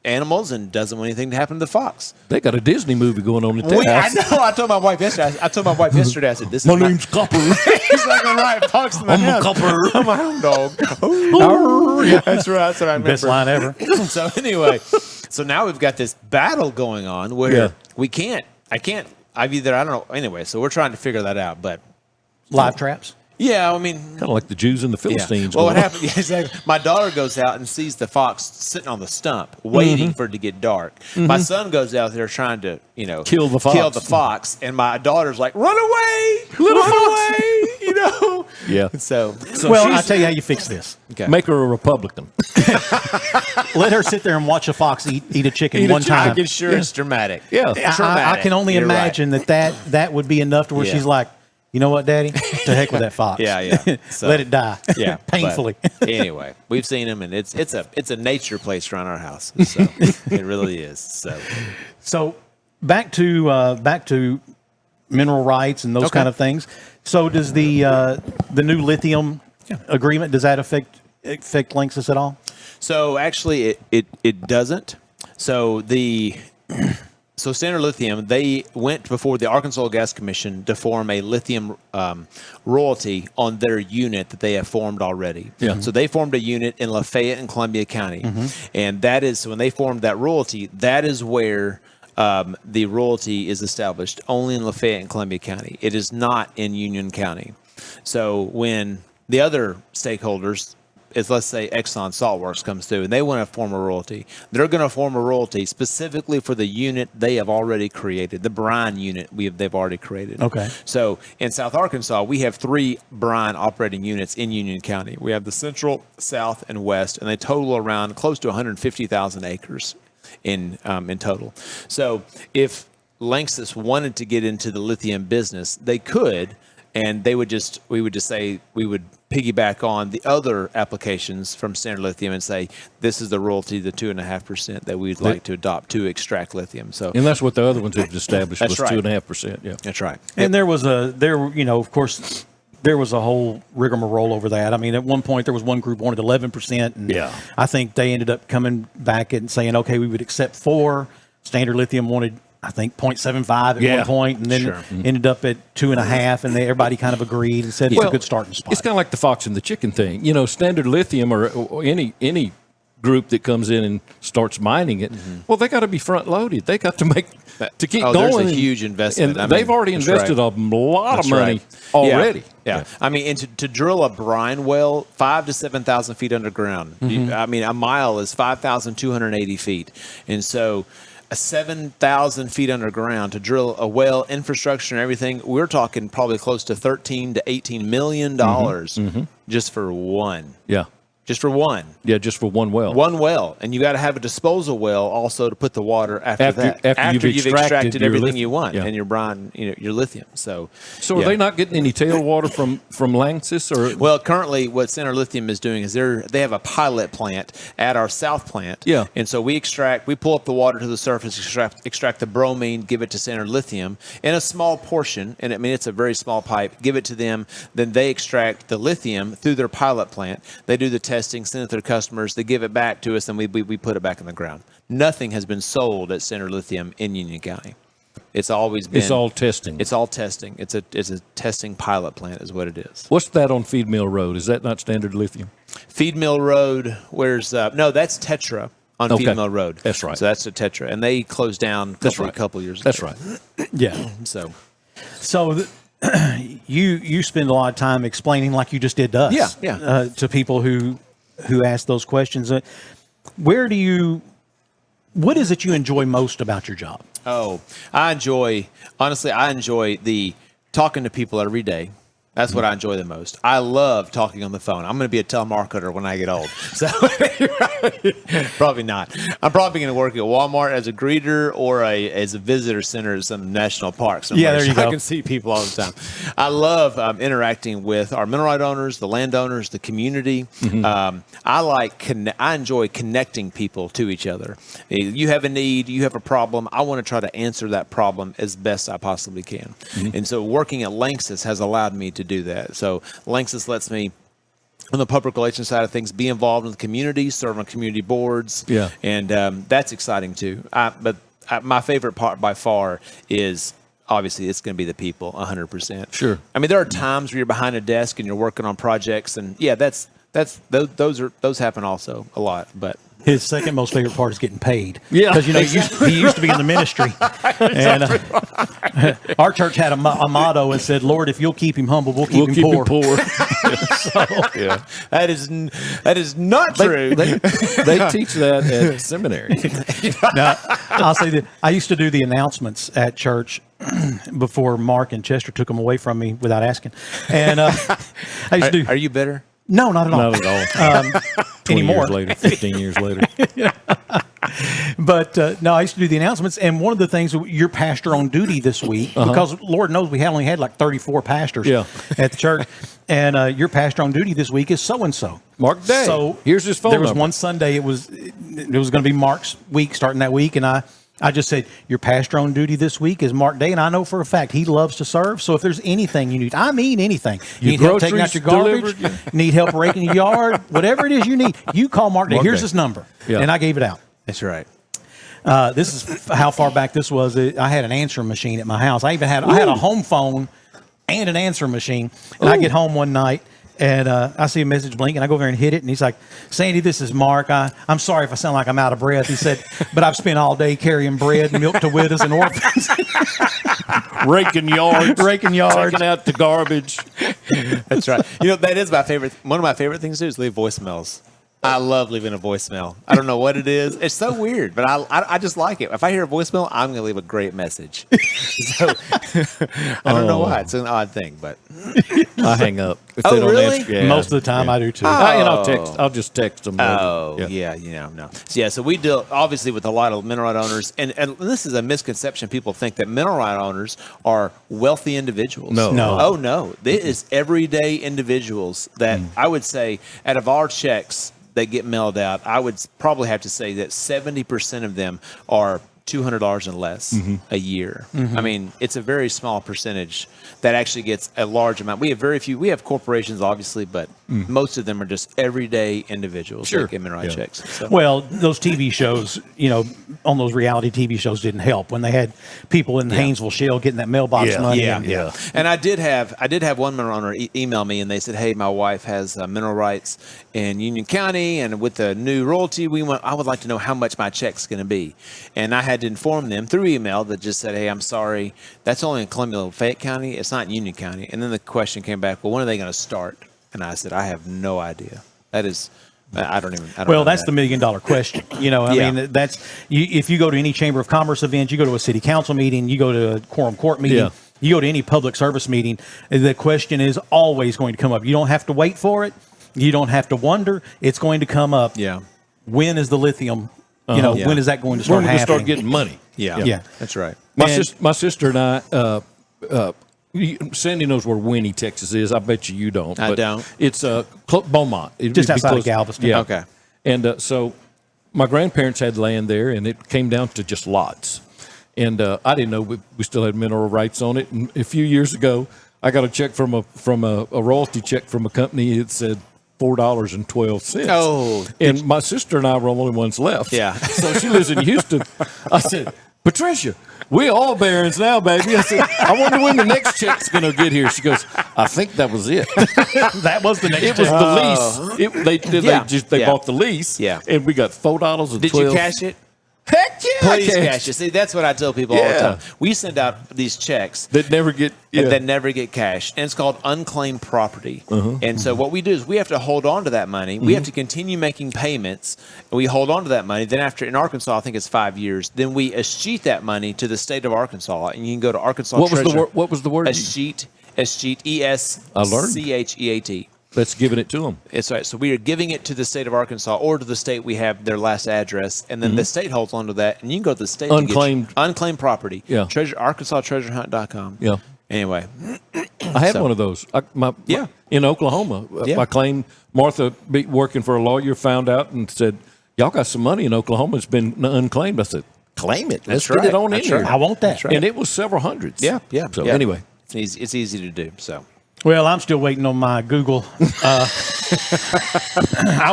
animals and doesn't want anything to happen to the fox.
They got a Disney movie going on at
I
that house.
know. I told my wife yesterday. I said, "This
My
is
name's Copper.
exactly right. Fox in the
I'm a
house.
copper.
I'm a hound dog. That's right. That's what I remember.
Best line ever.
So anyway, so now we've got this battle going on where we can't. I don't know. Anyway, so we're trying to figure that out. But
Live traps.
yeah, I mean,
Kind of like the Jews and the Philistines.
Well, what
going on.
happened? Yeah, exactly. My daughter goes out and sees the fox sitting on the stump, waiting for it to get dark. My son goes out there trying to,
Kill the fox.
and my daughter's like, "Run away,
Little
run
fox."
away!"
Yeah.
So
Well, I'll tell you how you fix this.
okay.
Make her a Republican.
Let her sit there and watch a fox eat a chicken
Eat a
one
chicken.
time.
I can sure it's dramatic.
Yeah.
I can only
You're right.
imagine that would be enough to where
Yeah.
she's like, you know what, Daddy? To heck with that fox.
Yeah. So,
Let it die.
Yeah,
Painfully.
but anyway, we've seen them, and it's a nature place around our house. So it really is.
So back to mineral rights and those kind of things. So does the new lithium agreement, does that affect Lanxess at all?
So actually, it doesn't. So So Standard Lithium, they went before the Arkansas Gas Commission to form a lithium royalty on their unit that they have formed already.
Yeah.
So they formed a unit in Lafayette and Columbia County. And that is, so when they formed that royalty, that is where the royalty is established, only in Lafayette and Columbia County. It is not in Union County. So when the other stakeholders, is let's say Exxon Saltworks comes through and they want to form a royalty, they're going to form a royalty specifically for the unit they have already created, the brine unit they've already created.
Okay.
So in South Arkansas, we have 3 brine operating units in Union County. We have the Central, South, and West, and they total around close to 150,000 acres in total. So if Lanxess wanted to get into the lithium business, they could, and we would just say we would piggyback on the other applications from Standard Lithium and say, this is the royalty, the 2.5% that we'd like to adopt to extract lithium. So,
And that's what the other ones have established was
right.
2.5%. Yeah.
That's right.
And there was of course, there was a whole rigmarole over that. I mean, at one point there was one group wanted 11%, and
Yeah.
I think they ended up coming back and saying, okay, we would accept 4. Standard Lithium wanted, I think, 0.75 at one point, and then it ended up at 2.5, and everybody kind of agreed and said it's a good starting spot.
It's kind of like the fox and the chicken thing. Standard Lithium or any group that comes in and starts mining it, well, they got to be front loaded. They got to make to keep going.
There's a huge investment.
And they've already invested a lot of money already.
Yeah. I mean, and to drill a brine well 5,000 to 7,000 feet underground. I mean, a mile is 5,280 feet, and so 7,000 feet underground to drill a well, infrastructure and everything, we're talking probably close to $13 to $18 million just for one.
Yeah.
Just for one.
Yeah, just for one well.
One well. And you got to have a disposal well also to put the water after that.
After you've extracted your
everything
lithium.
you want
Yeah.
and your brine, your lithium. So
are they not getting any tailwater from Lanxess? Or
Well, currently what Standard Lithium is doing is they have a pilot plant at our south plant.
Yeah.
And so we pull up the water to the surface, extract the bromine, give it to Standard Lithium in a small portion. And I mean, it's a very small pipe. Give it to them. Then they extract the lithium through their pilot plant. They do the testing, send it to their customers. They give it back to us, and we put it back in the ground. Nothing has been sold at Standard Lithium in Union County. It's always been.
It's all testing.
It's all testing. It's a testing pilot plant, is what it is.
What's that on Feed Mill Road? Is that not Standard Lithium?
Feed Mill Road. No, that's Tetra on Feed Mill Road.
That's right.
So that's a Tetra, and they closed down a couple years ago.
That's right.
Yeah.
So
You spend a lot of time explaining, like you just did to us, to people who ask those questions. What is it you enjoy most about your job?
Oh, I enjoy the talking to people every day. That's what I enjoy the most. I love talking on the phone. I'm going to be a telemarketer when I get old. So probably not. I'm probably going to work at Walmart as a greeter or as a visitor center at some national park somewhere.
Yeah, there you go.
I can see people all the time. I love interacting with our mineral right owners, the landowners, the community. I enjoy connecting people to each other. You have a need, you have a problem. I want to try to answer that problem as best I possibly can. And so working at Lanxess has allowed me to do that. So Lanxess lets me, on the public relations side of things, be involved in the community, serve on community boards.
Yeah.
And that's exciting too. But my favorite part by far is obviously it's going to be the people 100%.
Sure.
I mean, there are times where you're behind a desk and you're working on projects, and those happen also a lot, but
His second most favorite part is getting paid.
Yeah.
Because, he used to be in the ministry. And our church had a motto and said, Lord, if you'll keep him humble, we'll keep him poor.
Yeah. That is not true.
They teach that at seminary.
Now, I'll say that I used to do the announcements at church before Mark and Chester took them away from me without asking. And I used to do.
Are you bitter?
No, not at all.
Not at all. 20
anymore.
years later, 15 years later.
But no, I used to do the announcements, and one of the things, you're pastor on duty this week, because Lord knows we only had like 34 pastors at the church, and your pastor on duty this week is so-and-so.
Mark Day.
So
here's his phone
There was
number.
one Sunday, it was going to be Mark's week starting that week, and I just said, your pastor on duty this week is Mark Day, and I know for a fact he loves to serve. So if there's anything you need, I mean anything. You need help taking out your garbage, need help raking your yard, whatever it is you need, you call Mark Day. Here's his number.
Yeah.
And I gave it out.
That's right.
This is how far back this was. I had an answering machine at my house. I had a home phone and an answering machine. And I get home one night and I see a message blink, and I go over there and hit it. And he's like, "Sandy, this is Mark. I'm sorry if I sound like I'm out of breath." He said, "But I've spent all day carrying bread and milk to widows and orphans."
Raking yards.
Taking
out the garbage.
That's right. You know, that is my favorite. One of my favorite things to do is leave voicemails. I love leaving a voicemail. I don't know what it is. It's so weird, but I just like it. If I hear a voicemail, I'm going to leave a great message. So I don't know why. It's an odd thing, but
I hang up. If
Oh,
they don't
really?
answer. Yeah.
Most of the time, I do too.
And I'll just text them.
Oh, yeah, you know, no. So, yeah, so we deal, obviously, with a lot of mineral right owners, and this is a misconception. People think that mineral right owners are wealthy individuals.
No.
Oh, no. It is everyday individuals that I would say, out of our checks that get mailed out, I would probably have to say that 70% of them are $200 and less a year. I mean, it's a very small percentage that actually gets a large amount. We have very few. We have corporations, obviously, but most of them are just everyday individuals that get mineral checks. So.
Well, those TV shows, you know, on those reality TV shows didn't help when they had people in the Haynesville Shale getting that mailbox money.
Yeah. And I did have one mineral owner email me, and they said, "Hey, my wife has mineral rights in Union County, and with the new royalty, I would like to know how much my check's going to be." And I had to inform them through email that just said, "Hey, I'm sorry, that's only in Columbia-Fayette County. It's not in Union County." And then the question came back, "Well, when are they going to start?" And I said, "I have no idea. That is, I don't know
Well, that's
that.
the $1 million question. You know, I mean, that's if you go to any Chamber of Commerce event, you go to a city council meeting, you go to a quorum court meeting, you go to any public service meeting, the question is always going to come up. You don't have to wait for it. You don't have to wonder. It's going to come up.
Yeah.
When is the lithium? You know, when is that going to start
When we
happening?
start getting money.
Yeah.
That's right.
My sister and I, Sandy knows where Winnie, Texas is. I bet you don't.
I don't.
It's Beaumont.
Just outside of Galveston.
Yeah.
Okay.
And so my grandparents had land there, and it came down to just lots. And I didn't know we still had mineral rights on it. And a few years ago, I got a check from a royalty check from a company. It said $4.12.
Oh.
And my sister and I were the only ones left.
Yeah.
So she lives in Houston. I said, "Patricia, we all barons now, baby." I said, "I wonder when the next check's going to get here." She goes, "I think that was it."
That was the next
It was the lease. They bought the lease.
Yeah.
And we got $4.12.
Did you cash it?
Heck yeah!
Please cash it. See, that's what I tell people all the time. We send out these checks
that never get
that never get cashed, and it's called unclaimed property. And so what we do is we have to hold on to that money. We have to continue making payments, and we hold on to that money. Then after, in Arkansas, I think it's 5 years. Then we escheat that money to the state of Arkansas, and you can go to Arkansas.
What was the word?
Escheat. Escheat. ESCHEAT.
That's giving it to them.
It's right. So we are giving it to the state of Arkansas or to the state we have their last address, and then the state holds on to that, and you can go to the state
Unclaimed.
to get unclaimed property.
Yeah.
ArkansasTreasureHunt.com.
Yeah.
Anyway,
I had one of those. In Oklahoma.
Yeah.
I claimed Martha, working for a lawyer, found out and said, "Y'all got some money in Oklahoma. It's been unclaimed." I said, "Claim it. Let's
That's
get it
right.
on
That's
in here."
right.
I want that.
right.
And it was several hundreds.
Yeah.
So
Yeah.
anyway.
It's easy to do. So.
Well, I'm still waiting on my Google. I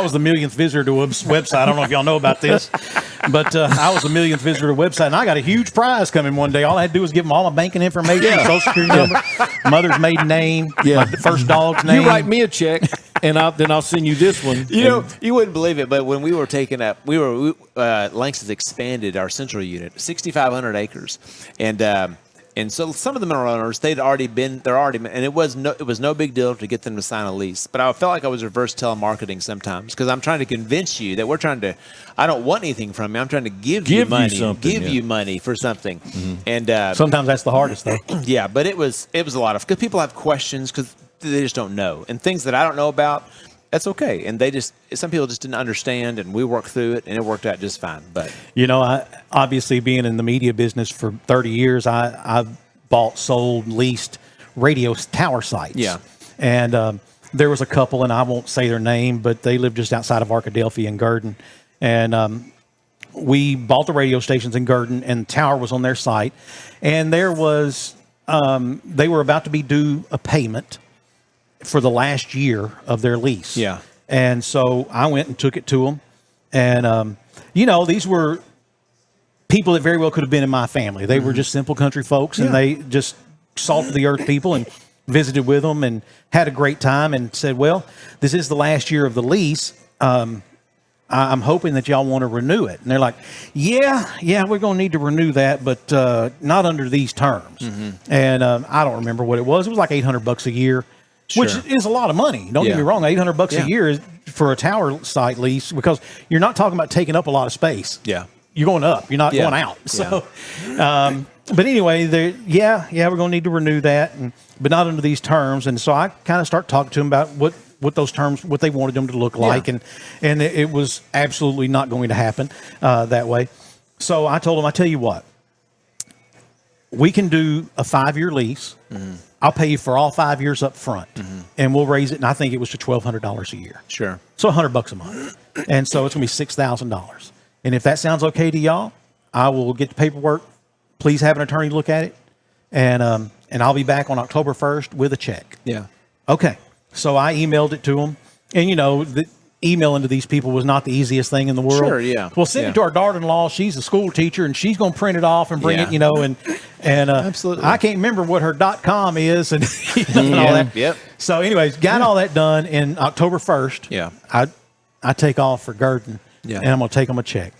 was the millionth visitor to a website. I don't know if y'all know about this, but I was the millionth visitor to a website, and I got a huge prize coming one day. All I had to do was give them all my banking information, social security number, mother's maiden name, my first dog's name.
You write me a check, and then I'll send you this one.
You know, you wouldn't believe it, but when we were taking up, Lanxess expanded our central unit, 6,500 acres, and so some of the mineral owners, and it was no big deal to get them to sign a lease. But I felt like I was reverse telemarketing sometimes because I'm trying to convince you that I don't want anything from you. I'm trying to give you money, you money for something. And
Sometimes that's the hardest, though.
yeah, but it was a lot of, because people have questions because they just don't know, and things that I don't know about. That's okay, and some people just didn't understand, and we worked through it, and it worked out just fine. But
You know, I obviously being in the media business for 30 years, I've bought, sold, leased radio tower sites.
Yeah.
And there was a couple, and I won't say their name, but they live just outside of Arkadelphia and Gurdon. And we bought the radio stations in Gurdon, and the tower was on their site. And there was, they were about to be due a payment for the last year of their lease.
Yeah.
And so I went and took it to them. And, these were people that very well could have been in my family. They were just simple country folks, and they just salt of the earth people, and visited with them and had a great time, and said, well, this is the last year of the lease. I'm hoping that y'all want to renew it. And they're like, yeah, we're going to need to renew that, but not under these terms. And I don't remember what it was. It was like $800 a year, which is a lot of money. Don't get me wrong. $800 a year is for a tower site lease, because you're not talking about taking up a lot of space.
Yeah.
You're going up. You're not going out. So, but anyway, we're going to need to renew that, but not under these terms. And so I kind of start talking to them about what those terms, what they wanted them to look like. And it was absolutely not going to happen that way. So I told them, I tell you what, we can do a 5-year lease. I'll pay you for all 5 years up front, and we'll raise it. And I think it was to $1,200 a year.
Sure.
So $100 a month. And so it's going to be $6,000. And if that sounds okay to y'all, I will get the paperwork. Please have an attorney look at it. And I'll be back on October 1st with a check.
Yeah.
Okay. So I emailed it to them. And, the emailing to these people was not the easiest thing in the world.
Sure, yeah.
Well, send it to our daughter-in-law. She's a school teacher, and she's going to print it off and bring it, and
absolutely.
I can't remember what her .com is and, and all that.
Yep.
So anyways, got all that done, and October 1st, I take off for Gurdon, and I'm going to take them a check.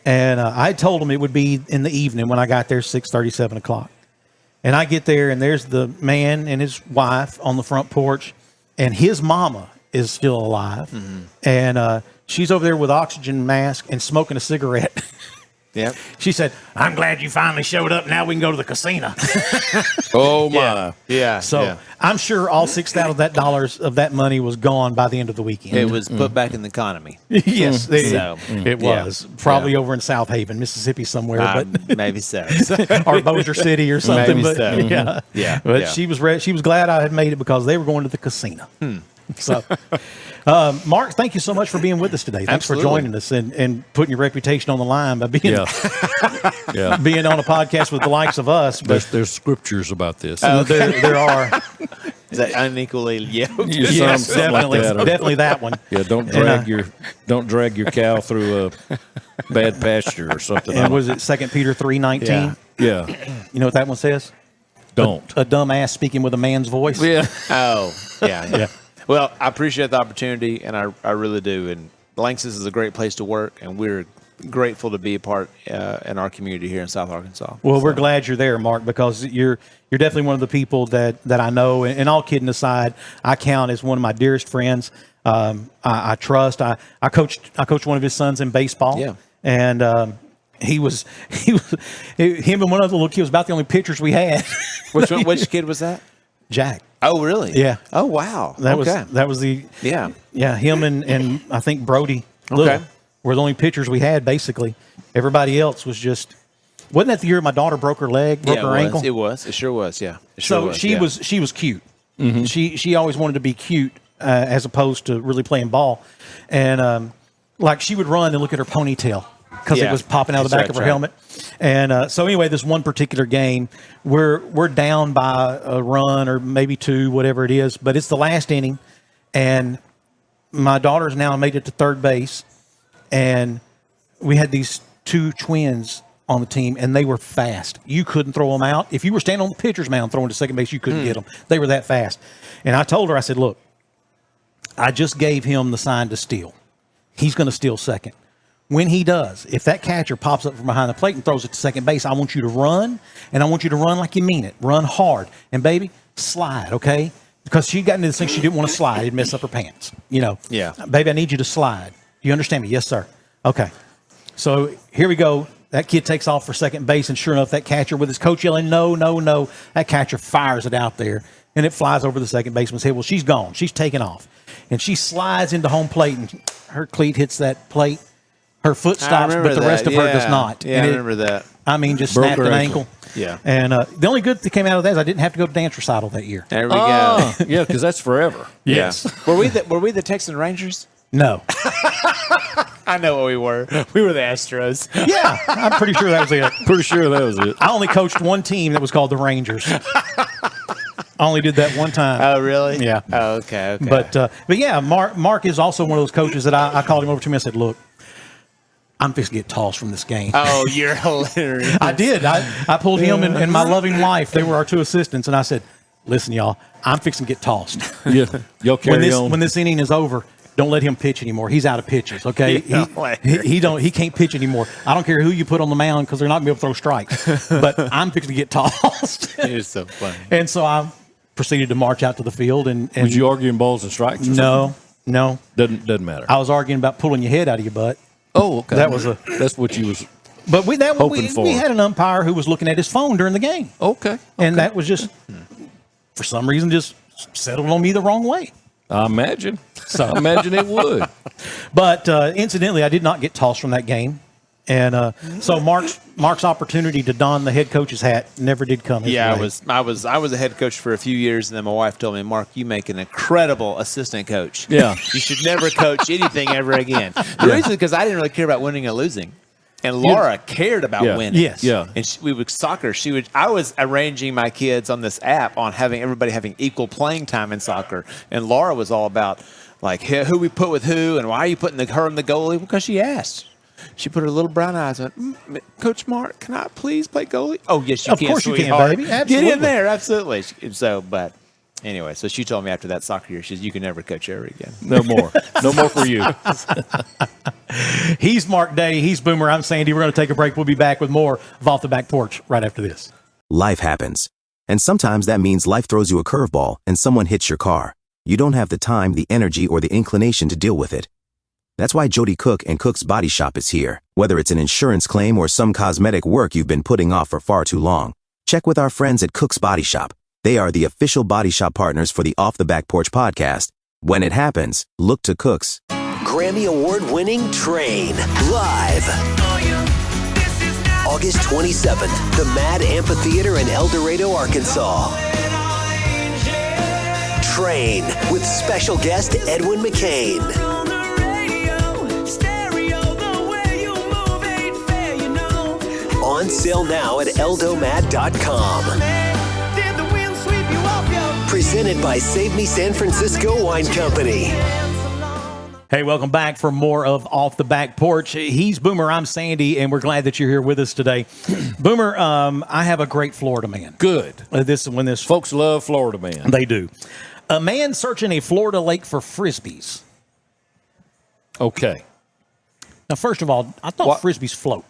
And I told them it would be in the evening when I got there, 6:30, 7 o'clock. And I get there, and there's the man and his wife on the front porch, and his mama is still alive. And she's over there with oxygen mask and smoking a cigarette.
Yep.
She said, I'm glad you finally showed up. Now we can go to the casino.
Oh, my.
Yeah.
So I'm sure all $6,000 of that money was gone by the end of the weekend.
It was put back in the economy.
Yes, it
Yeah.
was. Probably over in South Haven, Mississippi somewhere. But
Maybe so.
or Bossier City or something.
Maybe
but,
so.
Yeah. But she was she was glad I had made it, because they were going to the casino. So, Mark, thank you so much for being with us today. Thanks for joining us and putting your reputation on the line by being being on a podcast with the likes of us. But
There's scriptures about this.
there are.
Is that unequally yoked?
Yes,
Something like
definitely,
that, or-
definitely that one.
Yeah, don't drag your cow through a bad pasture or something.
And was it 2 Peter 3:19?
Yeah.
You know what that one says?
Don't.
A dumbass speaking with a man's voice.
Yeah.
Oh, yeah. Well, I appreciate the opportunity, and I really do. And Lanxess is a great place to work, and we're grateful to be a part in our community here in South Arkansas.
Well, we're glad you're there, Mark, because you're definitely one of the people that I know. And all kidding aside, I count as one of my dearest friends. I trust. I coached one of his sons in baseball.
Yeah.
And him and one other little kid was about the only pitchers we had.
Which kid was that?
Jack.
Oh, really?
Yeah.
Oh, wow.
That was the him and I think Brody Little were the only pitchers we had. Basically, everybody else was just. Wasn't that the year my daughter broke her leg, broke her ankle?
It was. It sure was. Yeah.
She was cute. She always wanted to be cute as opposed to really playing ball, and like she would run and look at her ponytail because it was popping out of the back of her helmet. And so anyway, this one particular game, we're down by a run or maybe two, whatever it is, but it's the last inning, and my daughter's now made it to third base, and we had these two twins on the team, and they were fast. You couldn't throw them out. If you were standing on the pitcher's mound throwing to second base, you couldn't get them. They were that fast. And I told her, I said, look, I just gave him the sign to steal. He's going to steal second. When he does, if that catcher pops up from behind the plate and throws it to second base, I want you to run, and I want you to run like you mean it. Run hard. And, baby, slide, okay? Because she got into this thing, she didn't want to slide. It'd mess up her pants, Yeah. Baby, I need you to slide. Do you understand me? Yes, sir. Okay. So here we go. That kid takes off for second base, and sure enough, that catcher with his coach yelling, no, no, no, that catcher fires it out there, and it flies over the second baseman's head. Well, she's gone. She's taken off. And she slides into home plate, and her cleat hits that plate. Her foot stops, but the rest of her does not.
Yeah,
and
I remember that.
I mean, just
Broke
snapped
her
an
ankle.
ankle.
Yeah.
And the only good that came out of that is I didn't have to go to dance recital that year.
There we go.
Yeah, because that's forever.
Yes.
Were we the Texan Rangers?
No.
I know what we were. We were the Astros.
Yeah, I'm pretty sure that was it.
Pretty sure that was it.
I only coached one team that was called the Rangers. I only did that one time.
Oh, really?
Yeah.
Oh, okay.
But yeah, Mark is also one of those coaches that I called him over to me. I said, look, I'm fixing to get tossed from this game.
Oh, you're hilarious.
I did. I pulled him and my loving wife. They were our 2 assistants, and I said, "Listen, y'all, I'm fixing to get tossed.
Yeah, y'all carry on.
When this inning is over, don't let him pitch anymore. He's out of pitches. Okay, he can't pitch anymore. I don't care who you put on the mound because they're not going to be able to throw strikes. But I'm fixing to get tossed."
You're so funny.
And so I proceeded to march out to the field. And
Was you arguing balls and strikes? Or
no,
doesn't matter.
I was arguing about pulling your head out of your butt.
Oh, okay.
That's
what you was.
But we
for.
had an umpire who was looking at his phone during the game.
Okay.
And that was just, for some reason, just settled on me the wrong way.
I imagine. I imagine it would.
But incidentally, I did not get tossed from that game. And so Mark's opportunity to don the head coach's hat never did come.
Yeah, I was a head coach for a few years, and then my wife told me, "Mark, you make an incredible assistant coach.
Yeah,
you should never coach anything ever again." The reason is because I didn't really care about winning or losing, and Laura cared about winning.
Yes,
yeah.
And we would soccer. I was arranging my kids on this app on having everybody having equal playing time in soccer, and Laura was all about like who we put with who, and why are you putting her in the goalie? Because she asked. She put her little brown eyes on. Coach Mark, can I please play goalie? Oh, yes, you can.
Of course you can, baby. Absolutely.
Get in there, absolutely. So, but anyway, so she told me after that soccer year, she says, "You can never coach ever again.
No more. No more for you."
He's Mark Day. He's Boomer. I'm Sandy. We're going to take a break. We'll be back with more of Off the Back Porch right after this.
Life happens. And sometimes that means life throws you a curveball and someone hits your car. You don't have the time, the energy, or the inclination to deal with it. That's why Jody Cook and Cook's Body Shop is here. Whether it's an insurance claim or some cosmetic work you've been putting off for far too long, check with our friends at Cook's Body Shop. They are the official body shop partners for the Off the Back Porch podcast. When it happens, look to Cook's.
Grammy Award-winning Train, live. August 27th, the Mad Amphitheater in El Dorado, Arkansas. Train, with special guest Edwin McCain. On sale now at eldomad.com. Presented by Save Me San Francisco Wine Company.
Hey, welcome back for more of Off the Back Porch. He's Boomer, I'm Sandy, and we're glad that you're here with us today. Boomer, I have a great Florida man.
Good.
This
Folks love Florida man.
They do. A man searching a Florida lake for frisbees.
Okay.
Now, first of all, I thought frisbees float.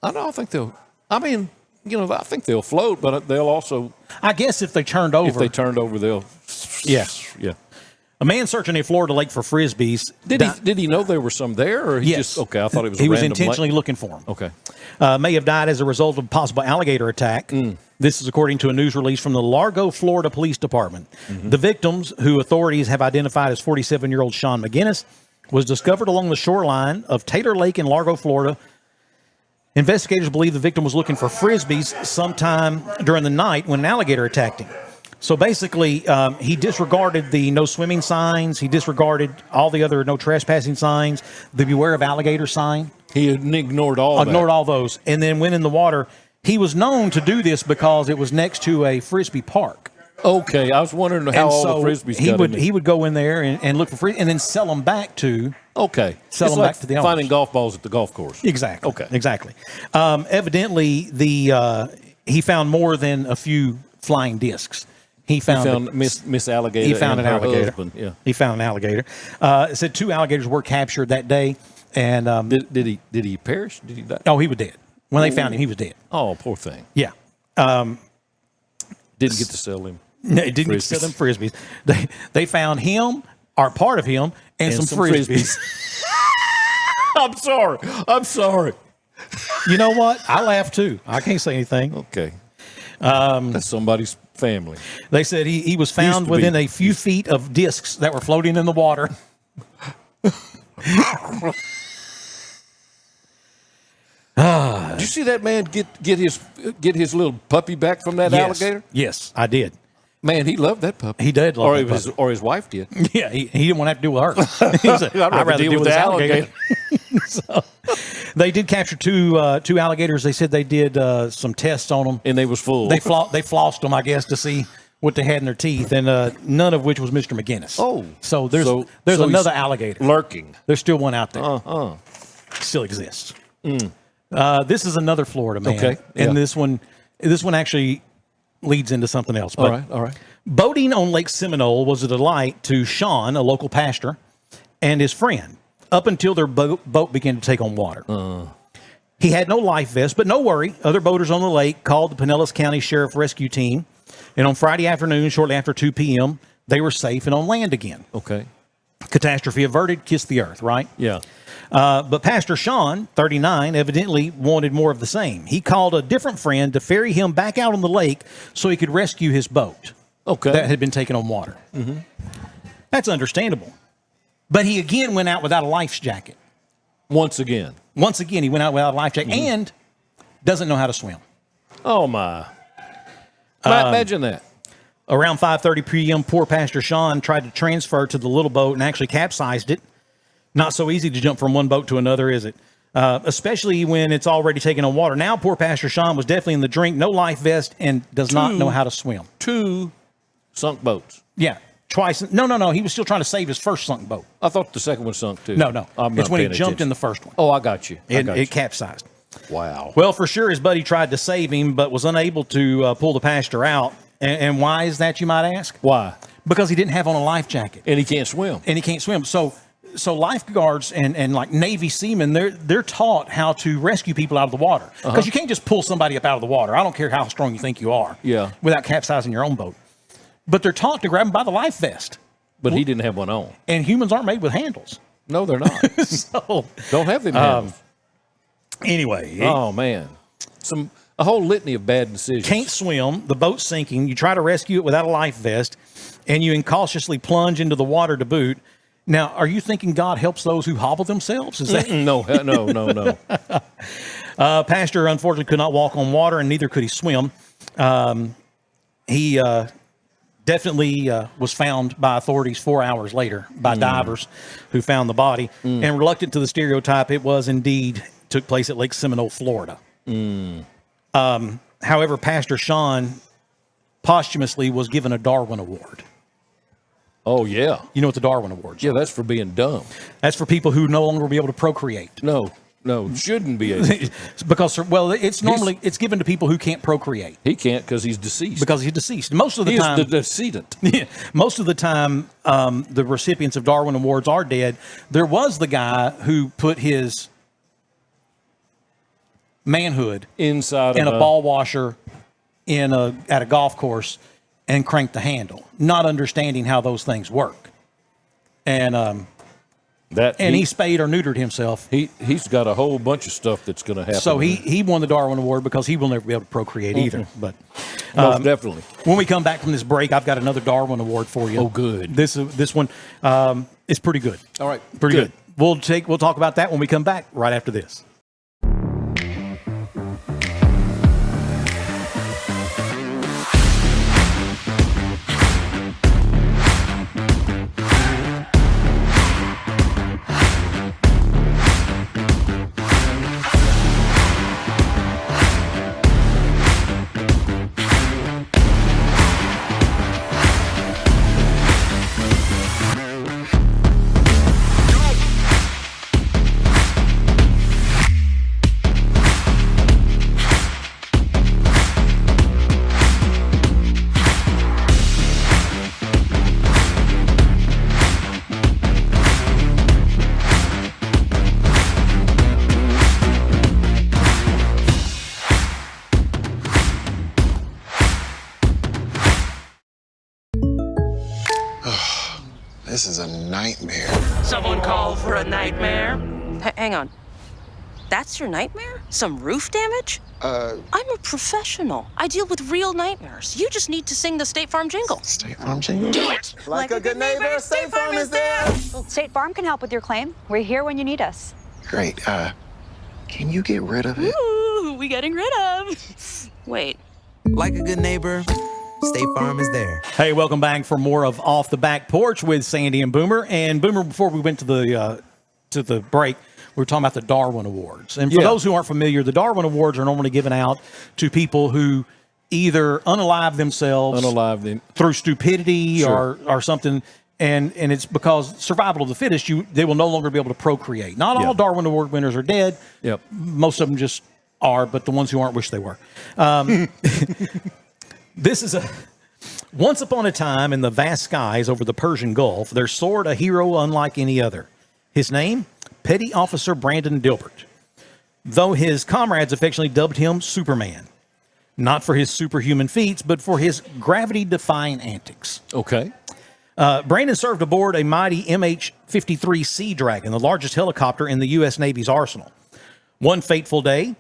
I think they'll. I mean, I think they'll float, but they'll also.
I guess if they turned over.
If they turned over, they'll.
Yeah.
Yeah.
A man searching a Florida lake for frisbees.
Did he know there were some there, or
yes.
just okay? I thought it was.
He was intentionally looking for them.
Okay.
May have died as a result of a possible alligator attack. This is according to a news release from the Largo, Florida Police Department. Mm-hmm. The victims, who authorities have identified as 47-year-old Sean McGinnis, was discovered along the shoreline of Taylor Lake in Largo, Florida. Investigators believe the victim was looking for frisbees sometime during the night when an alligator attacked him. So basically, he disregarded the no swimming signs. He disregarded all the other no trespassing signs, the beware of alligator sign.
He ignored all
those, and then went in the water. He was known to do this because it was next to a frisbee park.
Okay, I was wondering how all the frisbees
he would go in there and look for frisbees and then sell them back to.
Okay.
Sell them back to the owners.
Finding golf balls at the golf course.
Exactly.
Okay.
Exactly. Evidently, he found more than a few flying discs. He found
Miss Alligator.
He found an alligator.
Husband. Yeah.
He found an alligator. It said 2 alligators were captured that day. And
did he perish? Did he die?
Oh, he was dead. When they found him, he was dead.
Oh, poor thing.
Yeah.
Didn't get to sell him.
No, it didn't get to sell them frisbees. They found him, or part of him, and some frisbees.
I'm sorry.
You know what? I laughed too. I can't say anything.
Okay. That's somebody's family.
They said he was found within a few feet of discs that were floating in the water.
Did you see that man get his little puppy back from that alligator?
Yes, I did.
Man, he loved that puppy.
He did love that puppy.
Or his wife did.
Yeah, he didn't want to have to deal with her. He said, I'd rather deal with the alligator. So, they did capture two alligators. They said they did some tests on them.
And they was full.
They flossed them, I guess, to see what they had in their teeth, and none of which was Mr. McGinnis.
Oh.
So there's another alligator.
Lurking.
There's still one out there. still exists. This is another Florida man.
Okay,
And
yeah.
this one actually leads into something else. But
All right.
boating on Lake Seminole was a delight to Sean, a local pastor, and his friend, up until their boat began to take on water. He had no life vest, but no worry. Other boaters on the lake called the Pinellas County Sheriff Rescue Team, and on Friday afternoon, shortly after 2 p.m., they were safe and on land again.
Okay.
Catastrophe averted, kiss the earth, right?
Yeah.
But Pastor Sean, 39, evidently wanted more of the same. He called a different friend to ferry him back out on the lake so he could rescue his boat that had been taken on water. That's understandable. But he again went out without a life jacket.
Once again,
he went out without a life jacket and doesn't know how to swim.
Oh, my. Imagine that.
Around 5:30 p.m., poor Pastor Sean tried to transfer to the little boat and actually capsized it. Not so easy to jump from one boat to another, is it? Especially when it's already taken on water. Now, poor Pastor Sean was definitely in the drink, no life vest, and does not know how to swim.
2 sunk boats.
Yeah, twice. No. He was still trying to save his first sunk boat.
I thought the second one sunk too.
No.
I'm
It's
not
when he
paying
jumped
attention.
in the first one.
Oh, I got you.
It capsized.
Wow.
Well, for sure, his buddy tried to save him, but was unable to pull the pastor out. And why is that, you might ask?
Why?
Because he didn't have on a life jacket.
And he can't swim.
So lifeguards and like Navy seamen, they're taught how to rescue people out of the water. Because you can't just pull somebody up out of the water. I don't care how strong you think you are.
Yeah.
Without capsizing your own boat. But they're taught to grab them by the life vest.
But he didn't have one on.
And humans aren't made with handles.
No, they're not.
So
Don't have them handles.
anyway,
Oh, man. A whole litany of bad decisions.
can't swim, the boat's sinking, you try to rescue it without a life vest, and you incautiously plunge into the water to boot. Now, are you thinking God helps those who hobble themselves? Is that
No.
Pastor unfortunately could not walk on water, and neither could he swim. He definitely was found by authorities 4 hours later by divers who found the body. And reluctant to the stereotype, it was indeed took place at Lake Seminole, Florida. However, Pastor Sean posthumously was given a Darwin Award.
Oh, yeah.
You know what the Darwin Awards are?
Yeah, that's for being dumb.
That's for people who no longer will be able to procreate.
No, shouldn't be able.
Because, well, it's given to people who can't procreate.
He can't because he's deceased.
Because he's deceased. Most of the time,
He's the decedent.
Yeah, most of the time, the recipients of Darwin Awards are dead. There was the guy who put his manhood
Inside
in
of
a ball washer at a golf course and cranked the handle, not understanding how those things work. And he spayed or neutered himself.
He's got a whole bunch of stuff that's going to happen.
So he won the Darwin Award because he will never be able to procreate either. But
most definitely.
when we come back from this break, I've got another Darwin Award for you.
Oh, good.
This one is pretty good.
All right,
Pretty good. We'll talk about that when we come back right after this.
This is a nightmare.
Someone called for a nightmare?
Hang on. That's your nightmare? Some roof damage? I'm a professional. I deal with real nightmares. You just need to sing the State Farm jingle.
State Farm jingle?
Do it!
Like a good neighbor, State Farm is there.
State Farm can help with your claim. We're here when you need us.
Great. Can you get rid of it?
Ooh, we getting rid of. Wait.
Like a good neighbor, State Farm is there.
Hey, welcome back for more of Off the Back Porch with Sandy and Boomer. And Boomer, before we went to the break, we were talking about the Darwin Awards. And for those who aren't familiar, the Darwin Awards are normally given out to people who either unalive themselves
Unalive them.
through stupidity or something. And it's because survival of the fittest, they will no longer be able to procreate. Not all Darwin Award winners are dead.
Yep.
Most of them just are, but the ones who aren't wish they were. This is once upon a time in the vast skies over the Persian Gulf, there soared a hero unlike any other. His name, Petty Officer Brandon Dilbert, though his comrades affectionately dubbed him Superman. Not for his superhuman feats, but for his gravity-defying antics.
Okay.
Brandon served aboard a mighty MH-53 Sea Dragon, the largest helicopter in the U.S. Navy's arsenal. One fateful day,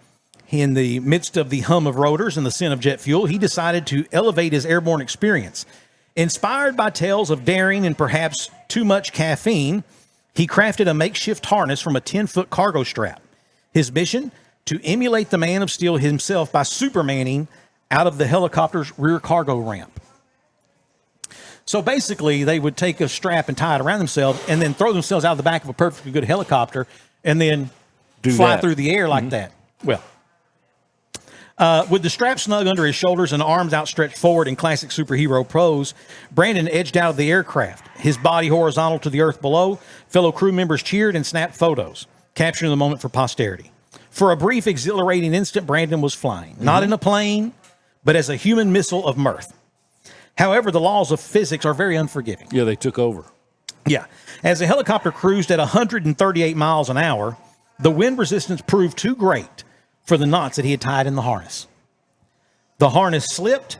in the midst of the hum of rotors and the scent of jet fuel, he decided to elevate his airborne experience. Inspired by tales of daring and perhaps too much caffeine, he crafted a makeshift harness from a 10-foot cargo strap. His mission? To emulate the Man of Steel himself by Supermaning out of the helicopter's rear cargo ramp. So basically, they would take a strap and tie it around themselves and then throw themselves out of the back of a perfectly good helicopter and then fly through the air like that. Well, with the strap snug under his shoulders and arms outstretched forward in classic superhero pose, Brandon edged out of the aircraft, his body horizontal to the earth below. Fellow crew members cheered and snapped photos, capturing the moment for posterity. For a brief, exhilarating instant, Brandon was flying, not in a plane, but as a human missile of mirth. However, the laws of physics are very unforgiving.
Yeah, they took over.
Yeah. As the helicopter cruised at 138 miles an hour, the wind resistance proved too great for the knots that he had tied in the harness. The harness slipped,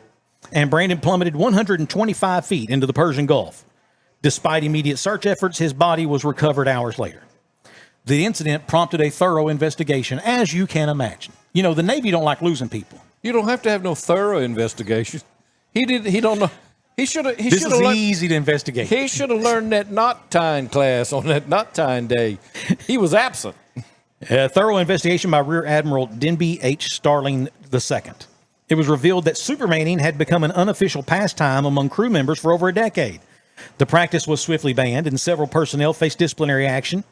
and Brandon plummeted 125 feet into the Persian Gulf. Despite immediate search efforts, his body was recovered hours later. The incident prompted a thorough investigation, as you can imagine. You know, the Navy don't like losing people.
You don't have to have no thorough investigation. He don't know. He should have.
This is easy to investigate.
He should have learned that knot tying class on that knot tying day. He was absent.
A thorough investigation by Rear Admiral Denby H. Starling II. It was revealed that Supermaning had become an unofficial pastime among crew members for over a decade. The practice was swiftly banned, and several personnel faced disciplinary action.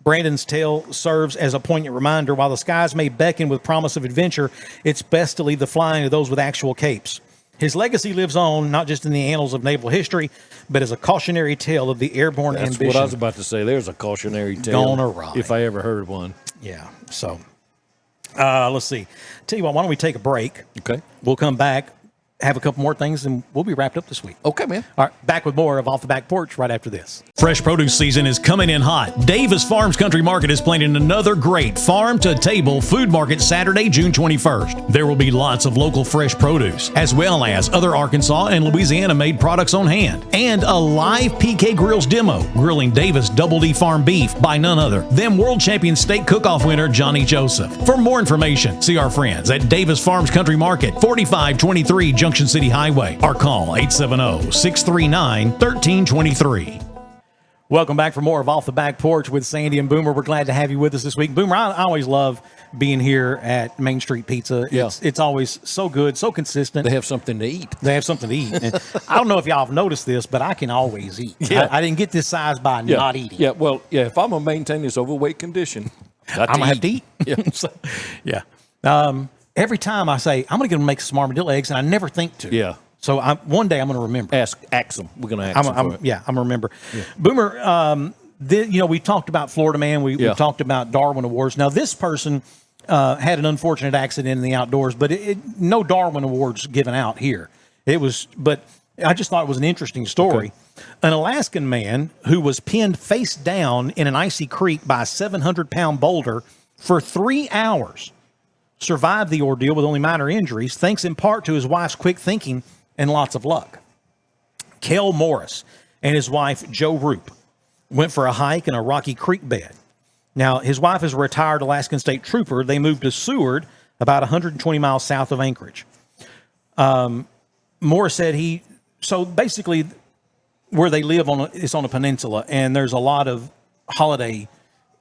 Brandon's tale serves as a poignant reminder. While the skies may beckon with promise of adventure, it's best to leave the flying to those with actual capes. His legacy lives on, not just in the annals of naval history, but as a cautionary tale of the airborne ambition.
That's what I was about to say. There's a cautionary tale.
Gonna ride.
If I ever heard one.
Yeah. So, let's see. Tell you what, why don't we take a break?
Okay.
We'll come back, have a couple more things, and we'll be wrapped up this week.
Okay, man.
All right. Back with more of Off the Back Porch right after this.
Fresh produce season is coming in hot. Davis Farms Country Market is planning another great farm-to-table food market Saturday, June 21st. There will be lots of local fresh produce, as well as other Arkansas and Louisiana-made products on hand, and a live PK Grills demo, grilling Davis Double D Farm beef by none other than world champion steak cook-off winner Johnny Joseph. For more information, see our friends at Davis Farms Country Market, 4523 Junction City Highway, or call 870-639-1323.
Welcome back for more of Off the Back Porch with Sandy and Boomer. We're glad to have you with us this week. Boomer, I always love being here at Main Street Pizza.
Yeah.
It's always so good, so consistent.
They have something to eat.
They have something to eat. And I don't know if y'all have noticed this, but I can always eat.
Yeah.
I didn't get this size by not eating.
Yeah, well, if I'm going to maintain this overweight condition,
I'm going to have to eat.
Yeah.
So, yeah. Every time I say, I'm going to make some armadillo eggs, and I never think to.
Yeah.
So one day I'm going to remember.
Ask them. We're going to ask them.
I'm going to remember. Yeah. Boomer, we talked about Florida Man. We talked about Darwin Awards. Now, this person had an unfortunate accident in the outdoors, but no Darwin Awards given out here. But I just thought it was an interesting story. Okay. An Alaskan man who was pinned face down in an icy creek by a 700-pound boulder for 3 hours survived the ordeal with only minor injuries, thanks in part to his wife's quick thinking and lots of luck. Kel Morris and his wife, Jo Roop, went for a hike in a rocky creek bed. Now, his wife is a retired Alaskan state trooper. They moved to Seward, about 120 miles south of Anchorage. Morris said so basically where they live it's on a peninsula, and there's a lot of holiday,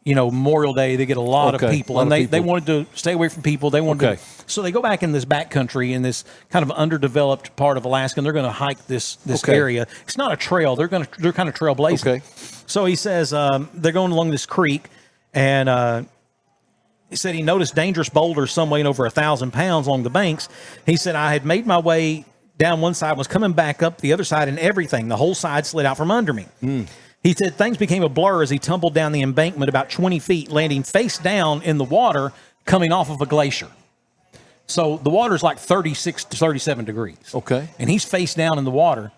Memorial Day, they get a lot of people, and they wanted to stay away from people. They wanted so they go back in this backcountry in this kind of underdeveloped part of Alaska, and they're going to hike this area. It's not a trail. They're kind of trailblazing. Okay. So he says they're going along this creek, and he said he noticed dangerous boulders some weighing over 1,000 pounds along the banks. He said, I had made my way down one side, was coming back up the other side, and everything, the whole side slid out from under me. He said things became a blur as he tumbled down the embankment about 20 feet, landing face down in the water coming off of a glacier. So the water's like 36 to 37 degrees.
Okay.
And he's face down in the water.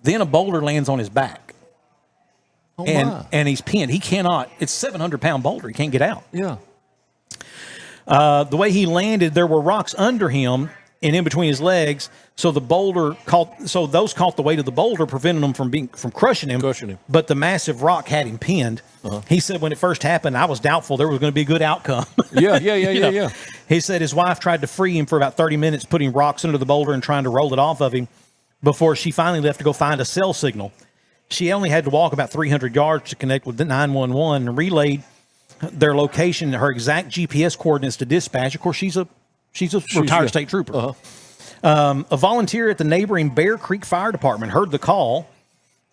Then a boulder lands on his back.
Oh,
and he's pinned. He cannot, it's a 700-pound boulder. He can't get out.
Yeah.
The way he landed, there were rocks under him and in between his legs. So the boulder those caught the weight of the boulder, preventing them from crushing him. But the massive rock had him pinned. He said when it first happened, I was doubtful there was going to be a good outcome.
Yeah.
He said his wife tried to free him for about 30 minutes, putting rocks under the boulder and trying to roll it off of him before she finally left to go find a cell signal. She only had to walk about 300 yards to connect with the 911 and relayed their location, her exact GPS coordinates to dispatch. Of course, she's a retired state trooper. A volunteer at the neighboring Bear Creek Fire Department heard the call,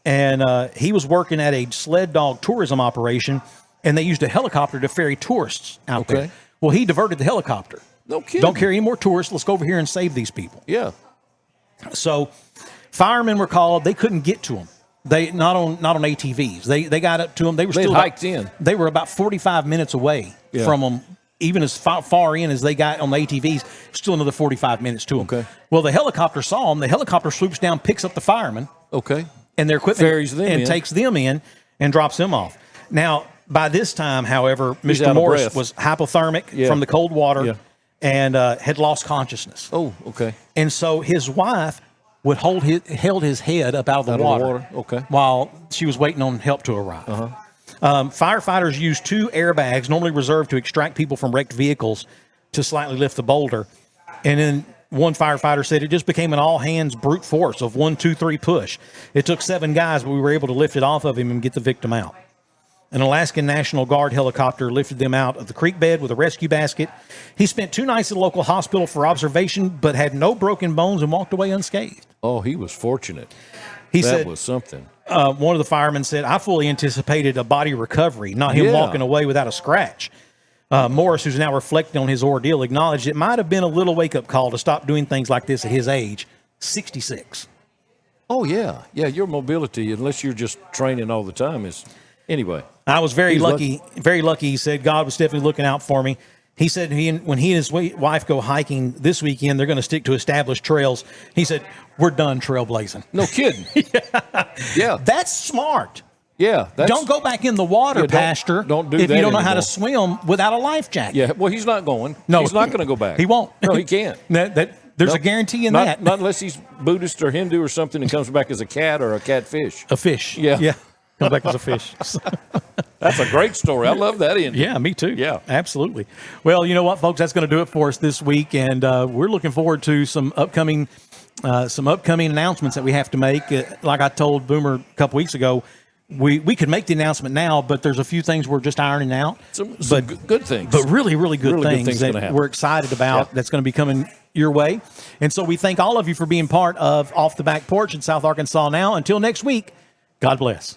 and he was working at a sled dog tourism operation, and they used a helicopter to ferry tourists out there. Well, he diverted the helicopter.
No kidding.
Don't carry any more tourists. Let's go over here and save these people.
Yeah.
So firemen were called. They couldn't get to them. They not on ATVs. They got up to them. They were still
hiked in.
They were about 45 minutes away from them. Even as far in as they got on the ATVs, still another 45 minutes to them.
Okay.
Well, the helicopter saw them. The helicopter swoops down, picks up the firemen.
Okay.
And their equipment.
Ferries them in.
Takes them in and drops them off. Now, by this time, however, Mr. Morris was hypothermic from the cold water and had lost consciousness.
Oh, okay.
And so his wife would held his head up out of the water.
Okay.
While she was waiting on help to arrive. Firefighters use 2 airbags, normally reserved to extract people from wrecked vehicles, to slightly lift the boulder. And then one firefighter said it just became an all-hands brute force of 1, 2, 3 push. It took 7 guys, but we were able to lift it off of him and get the victim out. An Alaskan National Guard helicopter lifted them out of the creek bed with a rescue basket. He spent 2 nights at a local hospital for observation, but had no broken bones and walked away unscathed.
Oh, he was fortunate.
He
that
said,
was something.
One of the firemen said, I fully anticipated a body recovery, not him walking away without a scratch. Morris, who's now reflecting on his ordeal, acknowledged it might have been a little wake-up call to stop doing things like this at his age, 66.
Oh, yeah. Yeah, your mobility, unless you're just training all the time, is... Anyway.
I was very lucky. He said God was definitely looking out for me. He said when he and his wife go hiking this weekend, they're going to stick to established trails. He said, we're done trailblazing.
No kidding. Yeah.
That's smart.
Yeah.
Don't go back in the water, Pastor.
Don't do
if
that
you don't know
anymore.
how to swim without a life jacket.
Yeah. Well, he's not going.
No.
He's not going to go back.
He won't.
No, he can't.
There's a guarantee in that.
Not unless he's Buddhist or Hindu or something and comes back as a cat or a catfish.
A fish.
Yeah.
Yeah. Come back as a fish.
That's a great story. I love that ending.
Yeah, me too.
Yeah.
Absolutely. Well, you know what, folks? That's going to do it for us this week, and we're looking forward to some upcoming announcements that we have to make. Like I told Boomer a couple weeks ago, we could make the announcement now, but there's a few things we're just ironing out.
Some good things.
But really, really good things that we're excited about that's going to be coming your way. And so we thank all of you for being part of Off the Back Porch in South Arkansas Now. Until next week, God bless.